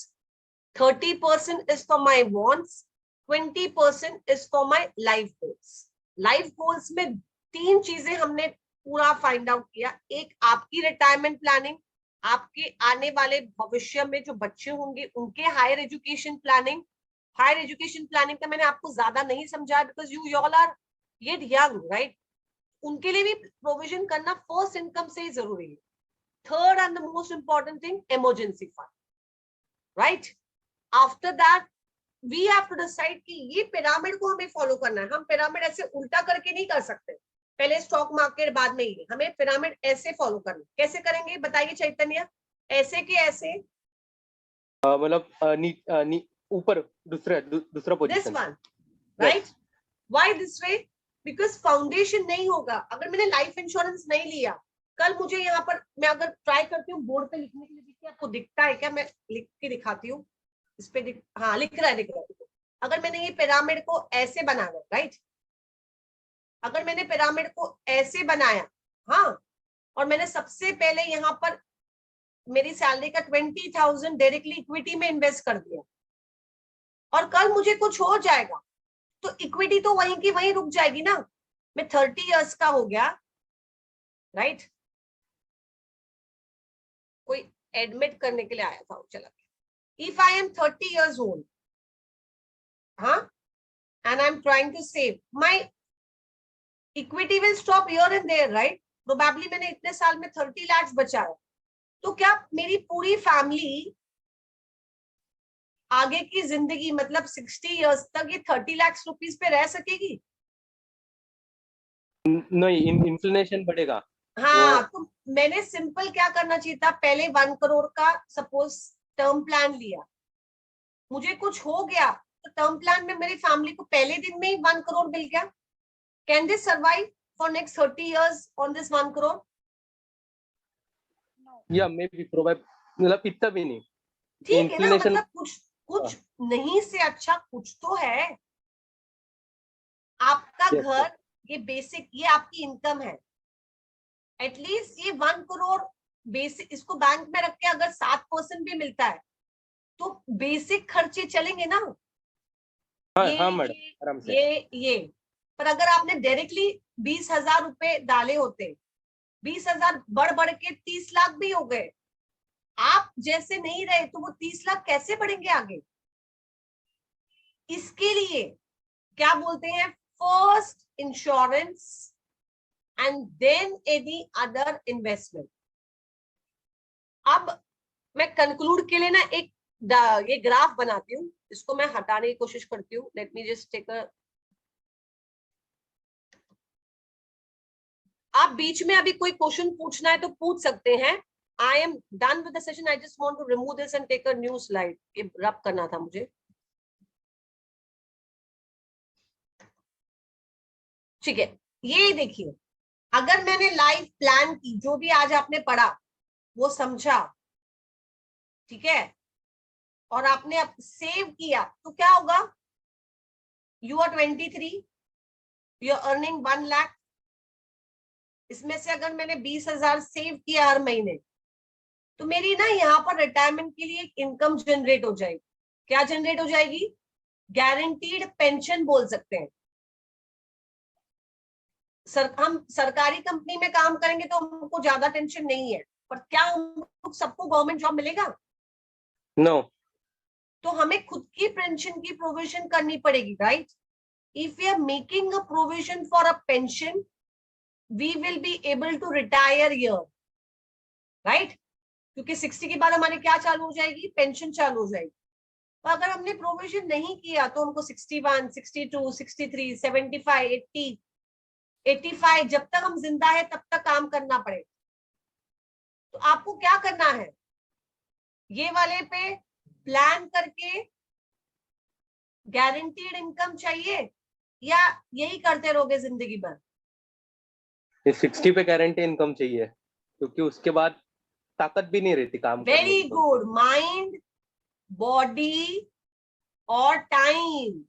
30% is for my wants, 20% is for my life goals. Life goals में 3 चीजें हमने पूरा फाइंड आउट किया. एक आपकी रिटायरमेंट प्लानिंग, आपके आने वाले भविष्य में जो बच्चे होंगे उनके higher education planning. Higher education planning का मैंने आपको ज्यादा नहीं समझाया because you all are yet young, right. उनके लिए भी प्रोविजन करना फर्स्ट इनकम से ही जरूरी है. Third and the most important thing, emergency fund, right? After that, we have to decide कि ये पिरामिड को हमें फॉलो करना है. हम पिरामिड ऐसे उल्टा करके नहीं कर सकते. पहले स्टॉक मार्केट बाद में ये. हमें पिरामिड ऐसे फॉलो करना. कैसे करेंगे बताइए चैतन्य? ऐसे के ऐसे, मतलब ऊपर दूसरा this position. one, right? Why this way? Because foundation नहीं होगा. अगर मैंने लाइफ इंश्योरेंस नहीं लिया, कल मुझे यहाँ पर मैं अगर ट्राई करती हूँ बोर्ड पे लिखने के लिए, देखिए आपको दिखता है क्या? मैं लिख के दिखाती हूँ. इस पे हाँ लिख रहा है. अगर मैंने ये पिरामिड को ऐसे बनाया, राइट, अगर मैंने पिरामिड को ऐसे बनाया, हाँ, और मैंने सबसे पहले यहाँ पर मेरी सैलरी का 20,000 डायरेक्टली इक्विटी में इन्वेस्ट कर दिया, और कल मुझे कुछ हो जाएगा तो इक्विटी तो वहीं की वहीं रुक जाएगी ना. मैं 30 इयर्स का हो गया, राइट. कोई एडमिट करने के लिए आया था, चला गया. If I am 30 years old, हाँ, and I'm trying to save, my equity will stop here and there, right? Probably मैंने इतने साल में 30 lakhs बचाया, तो क्या मेरी पूरी फैमिली आगे की जिंदगी मतलब 60 years तक ये 30 lakhs रुपीस पे रह सकेगी? नहीं, इन्फ्लेशन बढ़ेगा. हाँ, तो मैंने सिंपल क्या करना चाहिए था? पहले 1 करोड़ का सपोज टर्म प्लान लिया, मुझे कुछ हो गया तो टर्म प्लान में मेरी फैमिली को पहले दिन में ही 1 करोड़ मिल गया. Can they survive for next 30 years on this 1 crore? या मे बी प्रोवाइड, मतलब इतना भी नहीं. ठीक है ना, मतलब कुछ नहीं से अच्छा कुछ तो है. आपका Yes, घर, ये बेसिक, ये आपकी इनकम है. एटलीस्ट ये 1 करोड़ बेसिक, इसको बैंक में रख के अगर 7% भी मिलता है तो बेसिक खर्चे चलेंगे ना. हाँ मैडम, आराम से. ये पर अगर आपने डायरेक्टली 20,000 रुपए डाले होते, 20,000 बढ़ के 30 लाख भी हो गए, आप जैसे नहीं रहे तो वो 30 लाख कैसे बढ़ेंगे आगे? इसके लिए क्या बोलते हैं? First insurance and then any other investment. अब मैं कंक्लूड के लिए ना एक ये ग्राफ बनाती हूँ, इसको मैं हटाने की कोशिश करती हूँ. Let me just take a, आप बीच में अभी कोई क्वेश्चन पूछना है तो पूछ सकते हैं. I am done with the session. I just want to remove this and take a new slide. ये रब करना था मुझे. ठीक है, ये देखिए, अगर मैंने लाइफ प्लान की, जो भी आज आपने पढ़ा वो समझा, ठीक है, और आपने सेव किया, तो क्या होगा? You are 23, you are earning 1 lakh. इसमें से अगर मैंने 20,000 सेव किया हर महीने, तो मेरी ना यहाँ पर रिटायरमेंट के लिए इनकम जनरेट हो जाएगी. क्या जनरेट हो जाएगी? गारंटीड पेंशन बोल सकते हैं. हम सरकारी कंपनी में काम करेंगे तो हमको ज्यादा टेंशन नहीं है, पर क्या सबको गवर्नमेंट जॉब मिलेगा? नो. तो हमें खुद की पेंशन की प्रोविजन करनी पड़ेगी, right? If we are making a provision for a pension, we will be able to retire here, right? क्योंकि 60 के बाद हमारे क्या चालू हो जाएगी? पेंशन चालू हो जाएगी. तो अगर हमने प्रोविजन नहीं किया तो हमको 61, 62, 63, 75, 80, 85 जब तक हम जिंदा है तब तक काम करना पड़ेगा. तो आपको क्या करना है, ये वाले पे प्लान करके गारंटीड इनकम चाहिए या यही करते रहोगे जिंदगी भर? ये 60 पे गारंटी इनकम चाहिए, क्योंकि उसके बाद ताकत भी नहीं रहती काम करने वेरी की। गुड। माइंड, बॉडी और टाइम।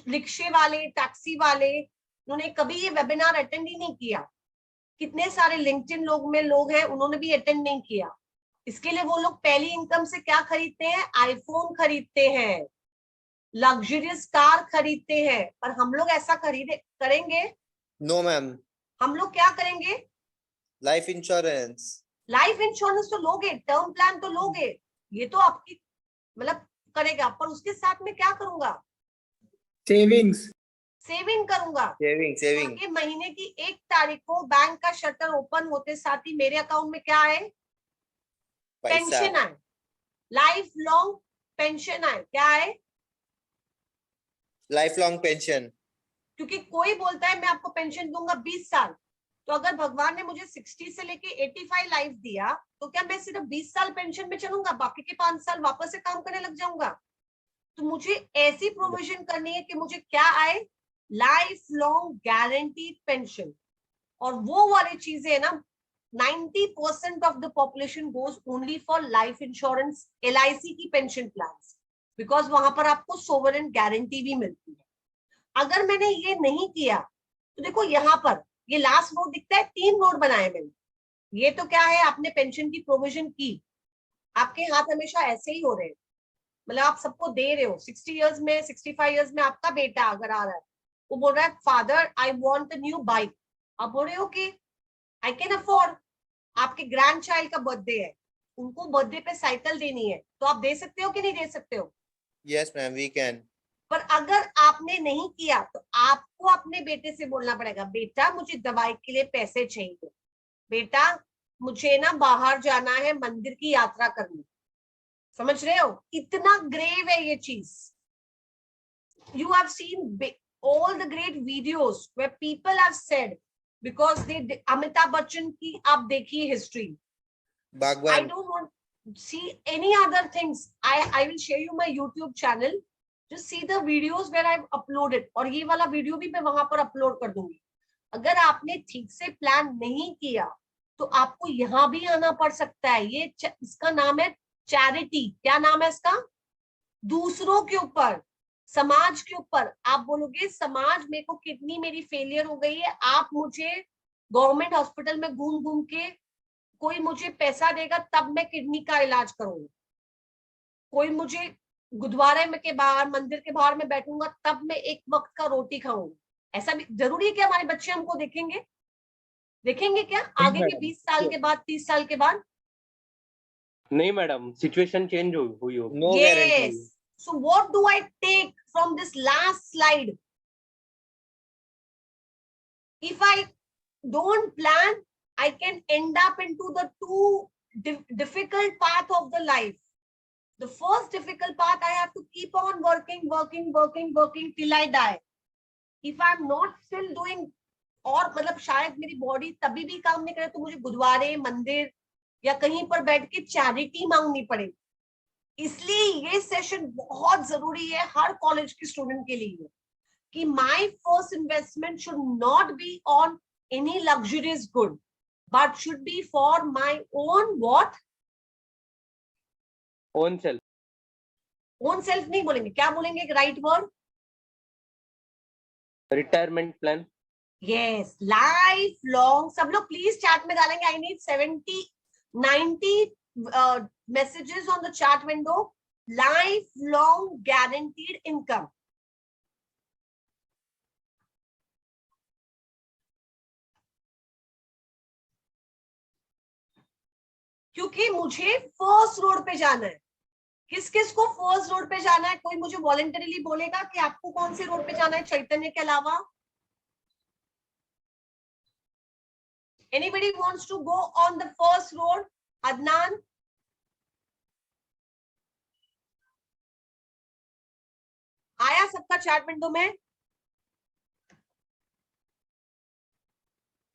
रिक्शे वाले, टैक्सी वाले, उन्होंने कभी ये वेबिनार अटेंड ही नहीं किया। कितने सारे लिंक्डइन लोग हैं, उन्होंने भी अटेंड नहीं किया। इसके लिए वो लोग पहली इनकम से क्या खरीदते हैं? आईफोन खरीदते हैं, लग्जरियस कार खरीदते हैं। पर हम लोग ऐसा करेंगे? No, ma'am. हम लोग क्या करेंगे? Life insurance. लाइफ इंश्योरेंस तो लोगे, टर्म प्लान तो लोगे, ये तो आपकी मतलब करेगा, पर उसके साथ में क्या करूंगा? savings, सेविंग करूंगा। Saving. आगे महीने की 1 तारीख को बैंक का शटर ओपन होते साथ ही मेरे अकाउंट में क्या आए? Pension Paisa. आए, लाइफ लॉन्ग पेंशन आए। क्या आए? Lifelong pension. क्योंकि कोई बोलता है मैं आपको पेंशन दूंगा 20 साल, तो अगर भगवान ने मुझे 60 से लेके 85 लाइफ दिया, तो क्या मैं सिर्फ 20 साल पेंशन में चलूंगा, बाकी के 5 साल वापस से काम करने लग जाऊंगा? तो मुझे ऐसी प्रोविजन करनी है कि मुझे क्या आए? Life long guaranteed pension. और वो वाली चीजें है ना, 90% of the population goes only for life insurance, LIC की पेंशन प्लान्स, बिकॉज वहां पर आपको सोवरेन गारंटी भी मिलती है। अगर मैंने ये नहीं किया तो देखो यहाँ पर ये लास्ट नोट दिखता है, 3 नोट बनाए मैंने। ये तो क्या है, आपने पेंशन की प्रोविजन की, आपके हाथ हमेशा ऐसे ही हो रहे हैं, मतलब आप सबको दे रहे हो। 60 इयर्स में, 65 इयर्स में आपका बेटा अगर आ रहा है, वो बोल रहा है father I want a new bike, आप बोल रहे हो कि आई कैन अफोर्ड। आपके ग्रैंड चाइल्ड का बर्थडे है, उनको बर्थडे पे साइकिल देनी है, तो आप दे सकते हो कि नहीं दे सकते हो? Yes, ma'am, we can. पर अगर आपने नहीं किया तो आपको अपने बेटे से बोलना पड़ेगा, बेटा मुझे दवाई के लिए पैसे चाहिए, बेटा मुझे ना बाहर जाना है मंदिर की यात्रा करनी। समझ रहे हो? इतना ग्रेव है ये चीज। You have seen all the great videos where people have said, because they Amitabh Bachchan की आप देखिए history, I Bhagwan. don't want to see any other things. I will share you my YouTube channel. Just see the videos where I've uploaded. और ये वाला video भी मैं वहां पर अपलोड कर दूंगी। अगर आपने ठीक से प्लान नहीं किया तो आपको यहाँ भी आना पड़ सकता है। ये इसका नाम है चैरिटी। क्या नाम है इसका? दूसरों के ऊपर, समाज के ऊपर। आप बोलोगे समाज, मेरे को किडनी मेरी फेलियर हो गई है, आप मुझे गवर्नमेंट हॉस्पिटल में घूम घूम के कोई मुझे पैसा देगा तब मैं किडनी का इलाज करूंगा, कोई मुझे गुरुद्वारे में के बाहर, मंदिर के बाहर में बैठूंगा तब मैं एक वक्त का रोटी खाऊंगा। ऐसा भी जरूरी है कि हमारे बच्चे हमको देखेंगे? देखेंगे क्या आगे के 20 साल के बाद, 30 साल के बाद? नहीं मैडम, सिचुएशन चेंज हुई हो। No guarantee. Yes. So what do I take from this last slide? If I don't plan, I can end up into the two difficult path of the life. The first difficult path, I have to keep on working till I die. If I'm not still doing, और मतलब शायद मेरी body तभी भी काम नहीं करे तो मुझे गुरुद्वारे, मंदिर या कहीं पर बैठ के चैरिटी मांगनी पड़े। इसलिए ये सेशन बहुत जरूरी है हर कॉलेज के स्टूडेंट के लिए कि my first investment should not be on any luxurious good, but should be for my own what? Own self. Own self नहीं बोलेंगे, क्या बोलेंगे? एक right word? Retirement plan. Yes, life long. सब लोग प्लीज चैट में डालेंगे। I need 90 messages on the chat window. Lifelong guaranteed income. क्योंकि मुझे फर्स्ट रोड पे जाना है। किस किस को फर्स्ट रोड पे जाना है? कोई मुझे वॉलंटरीली बोलेगा कि आपको कौन सी रोड पे जाना है चैतन्य के अलावा? Anybody wants to go on the first road? Adnan? आया सबका चैट विंडो में?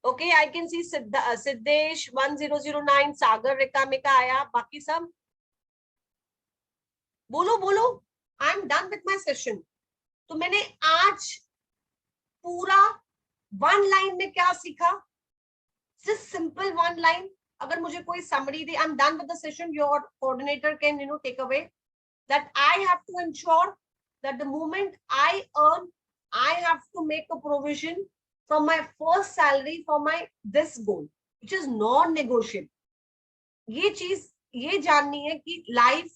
Okay, I can see Siddesh 1009, Sagar Rekamika आया, बाकी सब बोलो बोलो. I'm done with my session. तो मैंने आज पूरा one line में क्या सीखा? Just simple one line. अगर मुझे कोई summary they, I'm done with the session. Your coordinator can take away that I have to ensure that the moment I earn, I have to make a provision from my first salary for my this goal, which is non-negotiable. ये चीज ये जाननी है कि life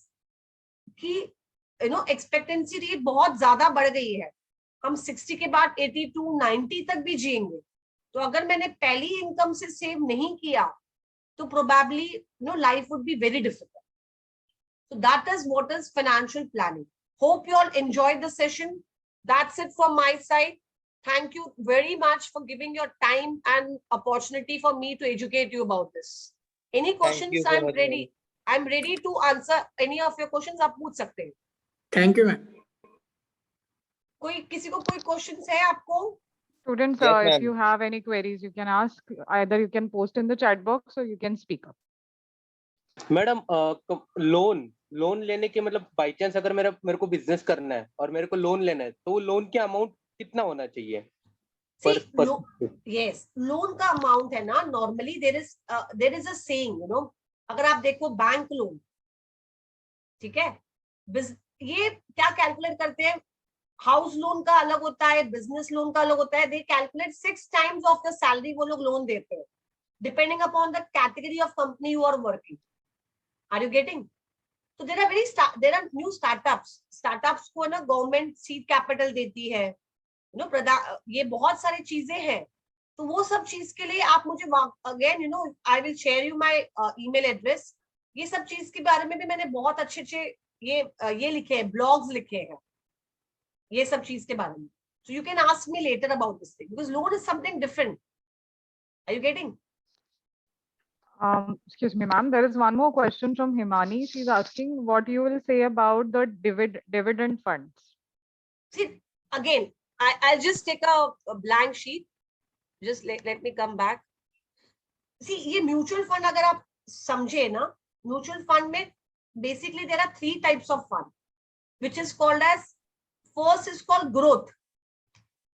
की expectancy rate बहुत ज्यादा बढ़ गई है. हम 60 के बाद 82 90 तक भी जिएंगे. तो अगर मैंने पहली इनकम से सेव नहीं किया तो probably life would be very difficult. So that is what is financial planning. Hope you all enjoyed the session. That's it from my side. Thank you very much for giving your time and opportunity for me to educate you about this. Any questions? you so I'm much, ready. I'm ready to answer any of your questions. आप पूछ सकते हैं. Thank you, ma'am. कोई किसी को कोई questions है आपको? Students, Yes, if ma'am. you have any queries, you can ask. Either you can post in the chat box or you can speak up. Madam loan लेने के मतलब बाई चांस अगर मेरे को बिजनेस करना है और मेरे को लोन लेना है तो वो लोन के अमाउंट कितना होना चाहिए? Yes, लोन का अमाउंट है ना, normally there is a saying, अगर आप देखो बैंक लोन, ठीक है, ये क्या कैलकुलेट करते हैं, हाउस लोन का अलग होता है, बिजनेस लोन का अलग होता है. They calculate 6 times of the salary वो लोग लोन देते हैं, depending upon the category of company you are working. Are you getting? तो देयर आर न्यू स्टार्टअप्स को ना गवर्नमेंट सीड कैपिटल देती है, ये बहुत सारी चीजें हैं. तो वो सब चीज के लिए आप मुझे again I will share you my email address. ये सब चीज के बारे में भी मैंने बहुत अच्छे ये लिखे हैं, ब्लॉग्स लिखे हैं ये सब चीज के बारे में. So you can ask me later about this thing because loan is something different. Are you getting? Excuse me, ma'am. There is one more question from Himani. She's asking what you will say about the dividend funds. See, again, I'll just take a blank sheet. Just let me come back. See, ये mutual fund अगर आप समझे ना, mutual fund में basically there are 3 types of fund, which is called as, first is called growth.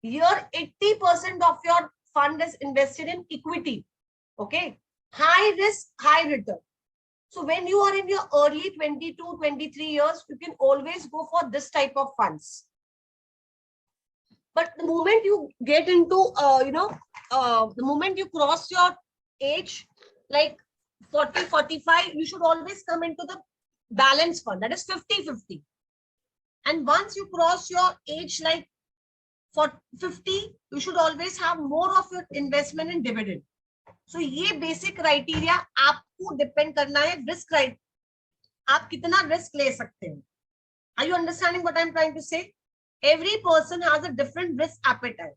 Here 80% of your fund is invested in equity. Okay, high risk, high return. So when you are in your early 22, 23 years, you can always go for this type of funds. But the moment you get into, the moment you cross your age, like 40, 45, you should always come into the balance fund. That is 50-50. And once you cross your age, like for 50, you should always have more of your investment in dividend. So ये basic criteria आपको depend करना है risk right. आप कितना risk ले सकते हैं? Are you understanding what I'm trying to say? Every person has a different risk appetite.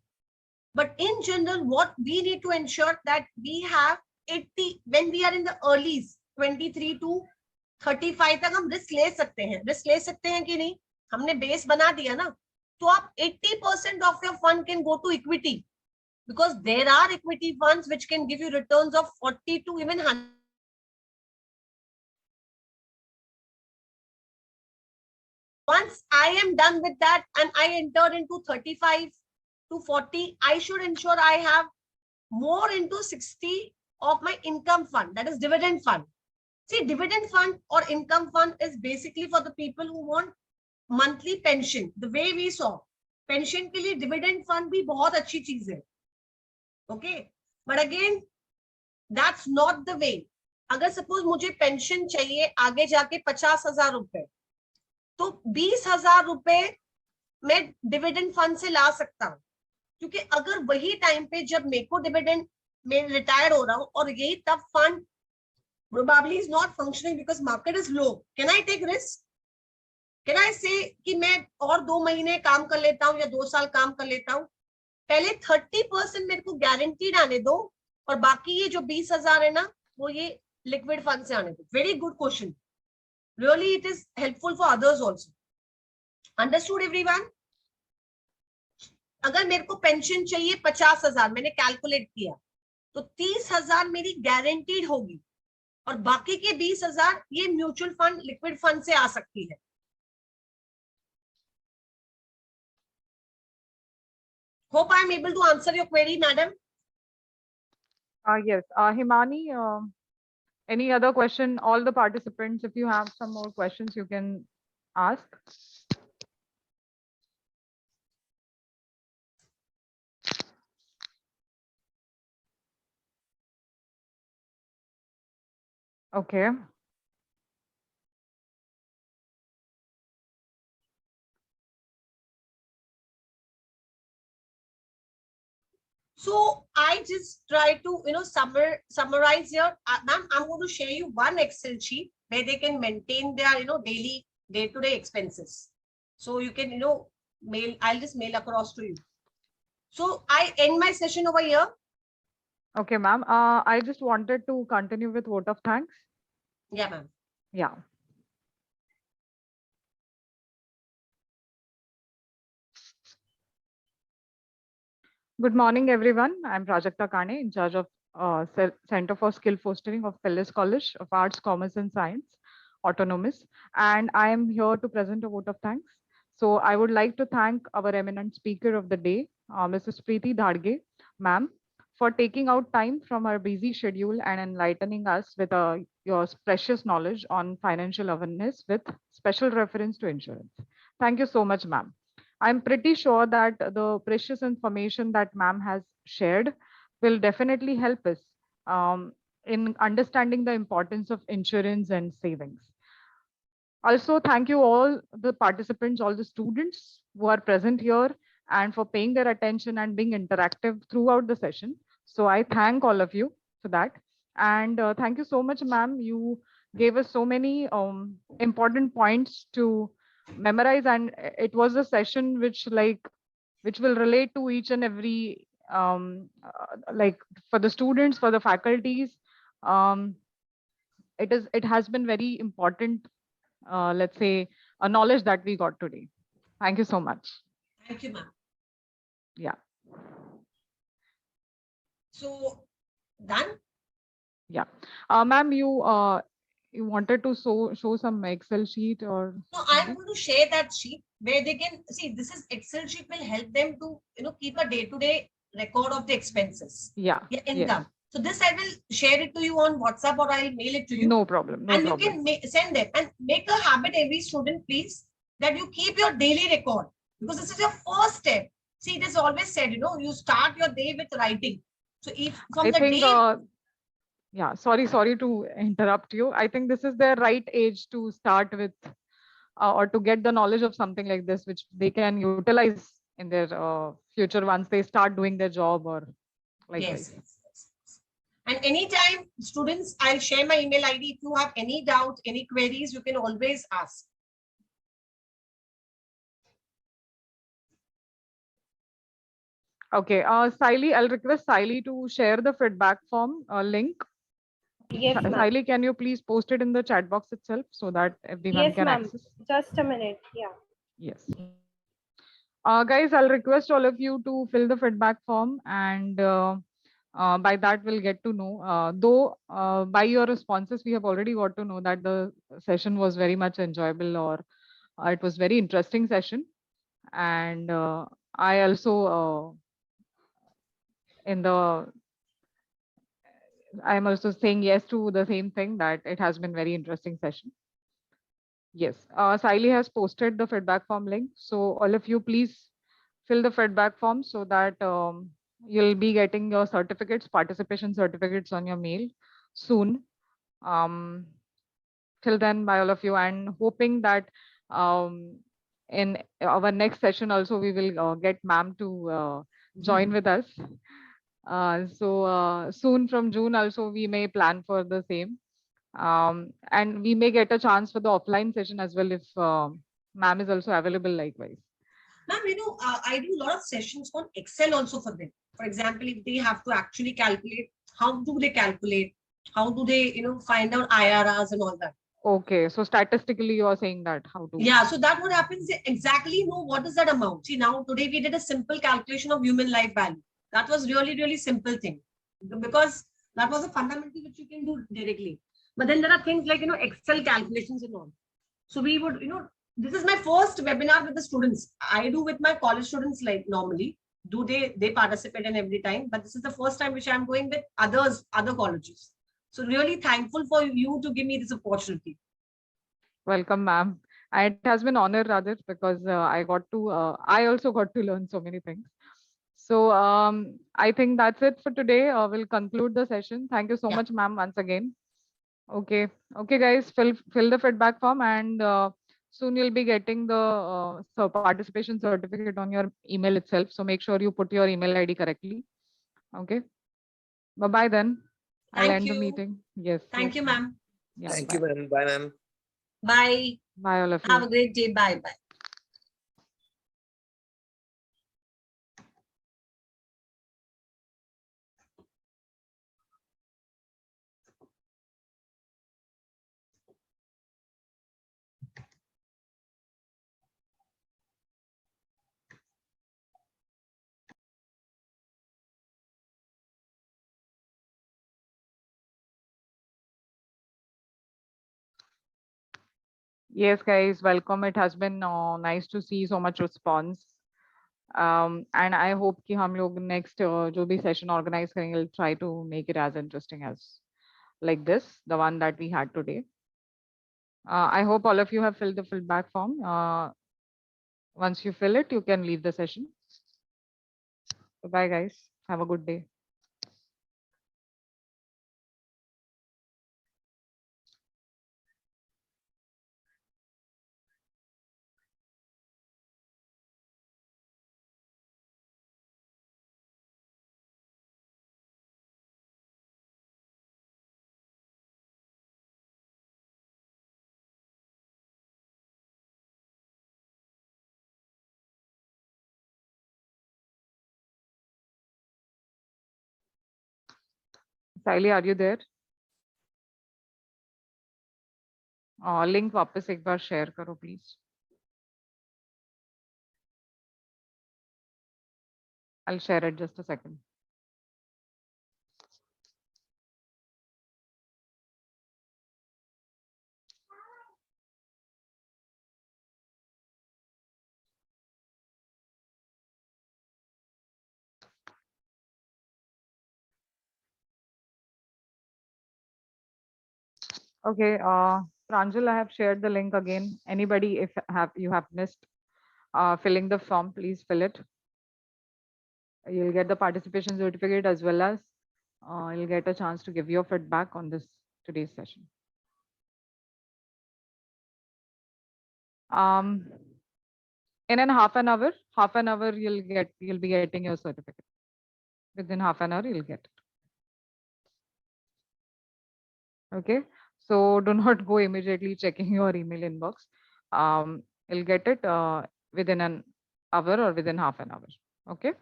But in general, what we need to ensure that we have 80, when we are in the earlies, 23 to 35 तक हम risk ले सकते हैं. Risk ले सकते हैं कि नहीं? हमने base बना दिया ना. तो आप 80% of your fund can go to equity. Because there are equity funds which can give you returns of 40 to even 100. Once I am done with that and I enter into 35 to 40, I should ensure I have more into 60 of my income fund, that is dividend fund. See, dividend fund or income fund is basically for the people who want monthly pension. The way we saw, pension के लिए dividend fund भी बहुत अच्छी चीज है. Okay, but again, that's not the way. अगर suppose मुझे pension चाहिए आगे जाके 50,000 रुपए, तो 20,000 रुपए मैं dividend fund से ला सकता हूँ, क्योंकि अगर वही टाइम पे जब मेरे को dividend में रिटायर हो रहा हूँ और यही तब fund probably is not functioning because market is low, can I take risk? Can I say कि मैं और 2 महीने काम कर लेता हूँ या 2 साल काम कर लेता हूँ, पहले 30% मेरे को गारंटीड आने दो और बाकी ये जो 20,000 है ना वो ये लिक्विड फंड से आने दो. Very good question. Really it is helpful for others also. Understood everyone? अगर मेरे को पेंशन चाहिए 50,000, मैंने कैलकुलेट किया, तो 30,000 मेरी गारंटीड होगी और बाकी के 20,000 ये म्यूचुअल फंड, लिक्विड फंड से आ सकती है. Hope I am able to answer your query, madam. Yes, Himani, any other question? All the participants, if you have some more questions, you can ask. Okay. So I just try to, summarize here. Ma'am, I'm going to share you one Excel sheet where they can maintain their, daily day-to-day expenses. So you can, mail, I'll just mail across to you. So I end my session over here. Okay, ma'am. I just wanted to continue with vote of thanks. Yeah, ma'am. Yeah. Good morning, everyone. I'm Prajakta Kane, in charge of Center for Skill Fostering of Pillars College of Arts, Commerce and Science, Autonomous. And I am here to present a vote of thanks. So I would like to thank our eminent speaker of the day, Mrs. Preeti Dhadge, ma'am, for taking out time from her busy schedule and enlightening us with your precious knowledge on financial awareness with special reference to insurance. Thank you so much, ma'am. I'm pretty sure that the precious information that ma'am has shared will definitely help us in understanding the importance of insurance and savings. Also, thank you all the participants, all the students who are present here and for paying their attention and being interactive throughout the session. So I thank all of you for that. And thank you so much, ma'am. You gave us so many important points to memorize, and it was a session which will relate to each and every like for the students, for the faculties. It has been very important, let's say, a knowledge that we got today. Thank you so much. Thank you, ma'am. Yeah. So done. Yeah. Ma'am, you wanted to show some Excel sheet or? No, I'm going to share that sheet where they can see. This is Excel sheet will help them to keep a day-to-day record of the expenses. Yeah. Income. So this I will share it to you on WhatsApp or I'll mail it to you. No problem. No and problem. You can send them and make a habit, every student, please, that you keep your daily record, because this is your first step. See, it is always said, you start your day with writing. So if from I the think, day. Yeah, sorry to interrupt you. I think this is their right age to start with or to get the knowledge of something like this, which they can utilize in their future once they start doing their job or likewise. Yes. And anytime, students, I'll share my email ID. If you have any doubt, any queries, you can always ask. Okay, Saili, I'll request Saili to share the feedback form link. Yes, ma'am. Saili, can you please post it in the chat box itself so that everyone Yes, can ma'am. access? Just a minute. Yeah. Yes. Guys, I'll request all of you to fill the feedback form, and by that we'll get to know. Though by your responses, we have already got to know that the session was very much enjoyable, or it was very interesting session. And I also I'm also saying yes to the same thing, that it has been very interesting session. Yes, Saili has posted the feedback form link. So all of you, please fill the feedback form so that you'll be getting your certificates, participation certificates on your mail soon. Till then, by all of you, and hoping that in our next session also we will get ma'am to join with us. So soon from June also we may plan for the same. And we may get a chance for the offline session as well if ma'am is also available likewise. Ma'am, I do a lot of sessions on Excel also for them. For example, if they have to actually calculate, how do they calculate? How do they, find out IRRs and all that? Okay, so statistically you are saying that how to? Yeah, so that what happens, they exactly know what is that amount. See, now today we did a simple calculation of human life value. That was really, really simple thing. because that was a fundamental which you can do directly. But then there are things like, Excel calculations and all. So we would, this is my first webinar with the students. I do with my college students like normally. Do they participate in every time? But this is the first time which I'm going with other colleges. So really thankful for you to give me this opportunity. Welcome, ma'am. And it has been honor rather because I also got to learn so many things. So I think that's it for today. We'll conclude the session. Thank you so Yeah. much, ma'am, once again. Okay, guys, fill the feedback form, and soon you'll be getting the participation certificate on your email itself. So make sure you put your email ID correctly. Okay. Bye then. I'll Thank end the you. meeting. Yes. Thank you, ma'am. Yeah, Thank bye. you, ma'am. Bye, ma'am. Bye. Bye, all of you. Have a great day. Bye. Bye. Yes, guys, welcome. It has been nice to see so much response. And I hope कि हम लोग next जो भी session organize करेंगे, we'll try to make it as interesting as like this, the one that we had today. I hope all of you have filled the feedback form. Once you fill it, you can leave the session. Bye, guys. Have a good day. Saili, are you there? Link वापस एक बार share करो, please. I'll share it just a second. Okay, Pranjal, I have shared the link again. Anybody, if you have missed filling the form, please fill it. You'll get the participation certificate as well as you'll get a chance to give your feedback on this today's session. In half an hour, you'll be getting your certificate. Within half an hour, you'll get it. Okay, so do not go immediately checking your email inbox. You'll get it within an hour or within half an hour. Okay,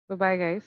bye bye, guys.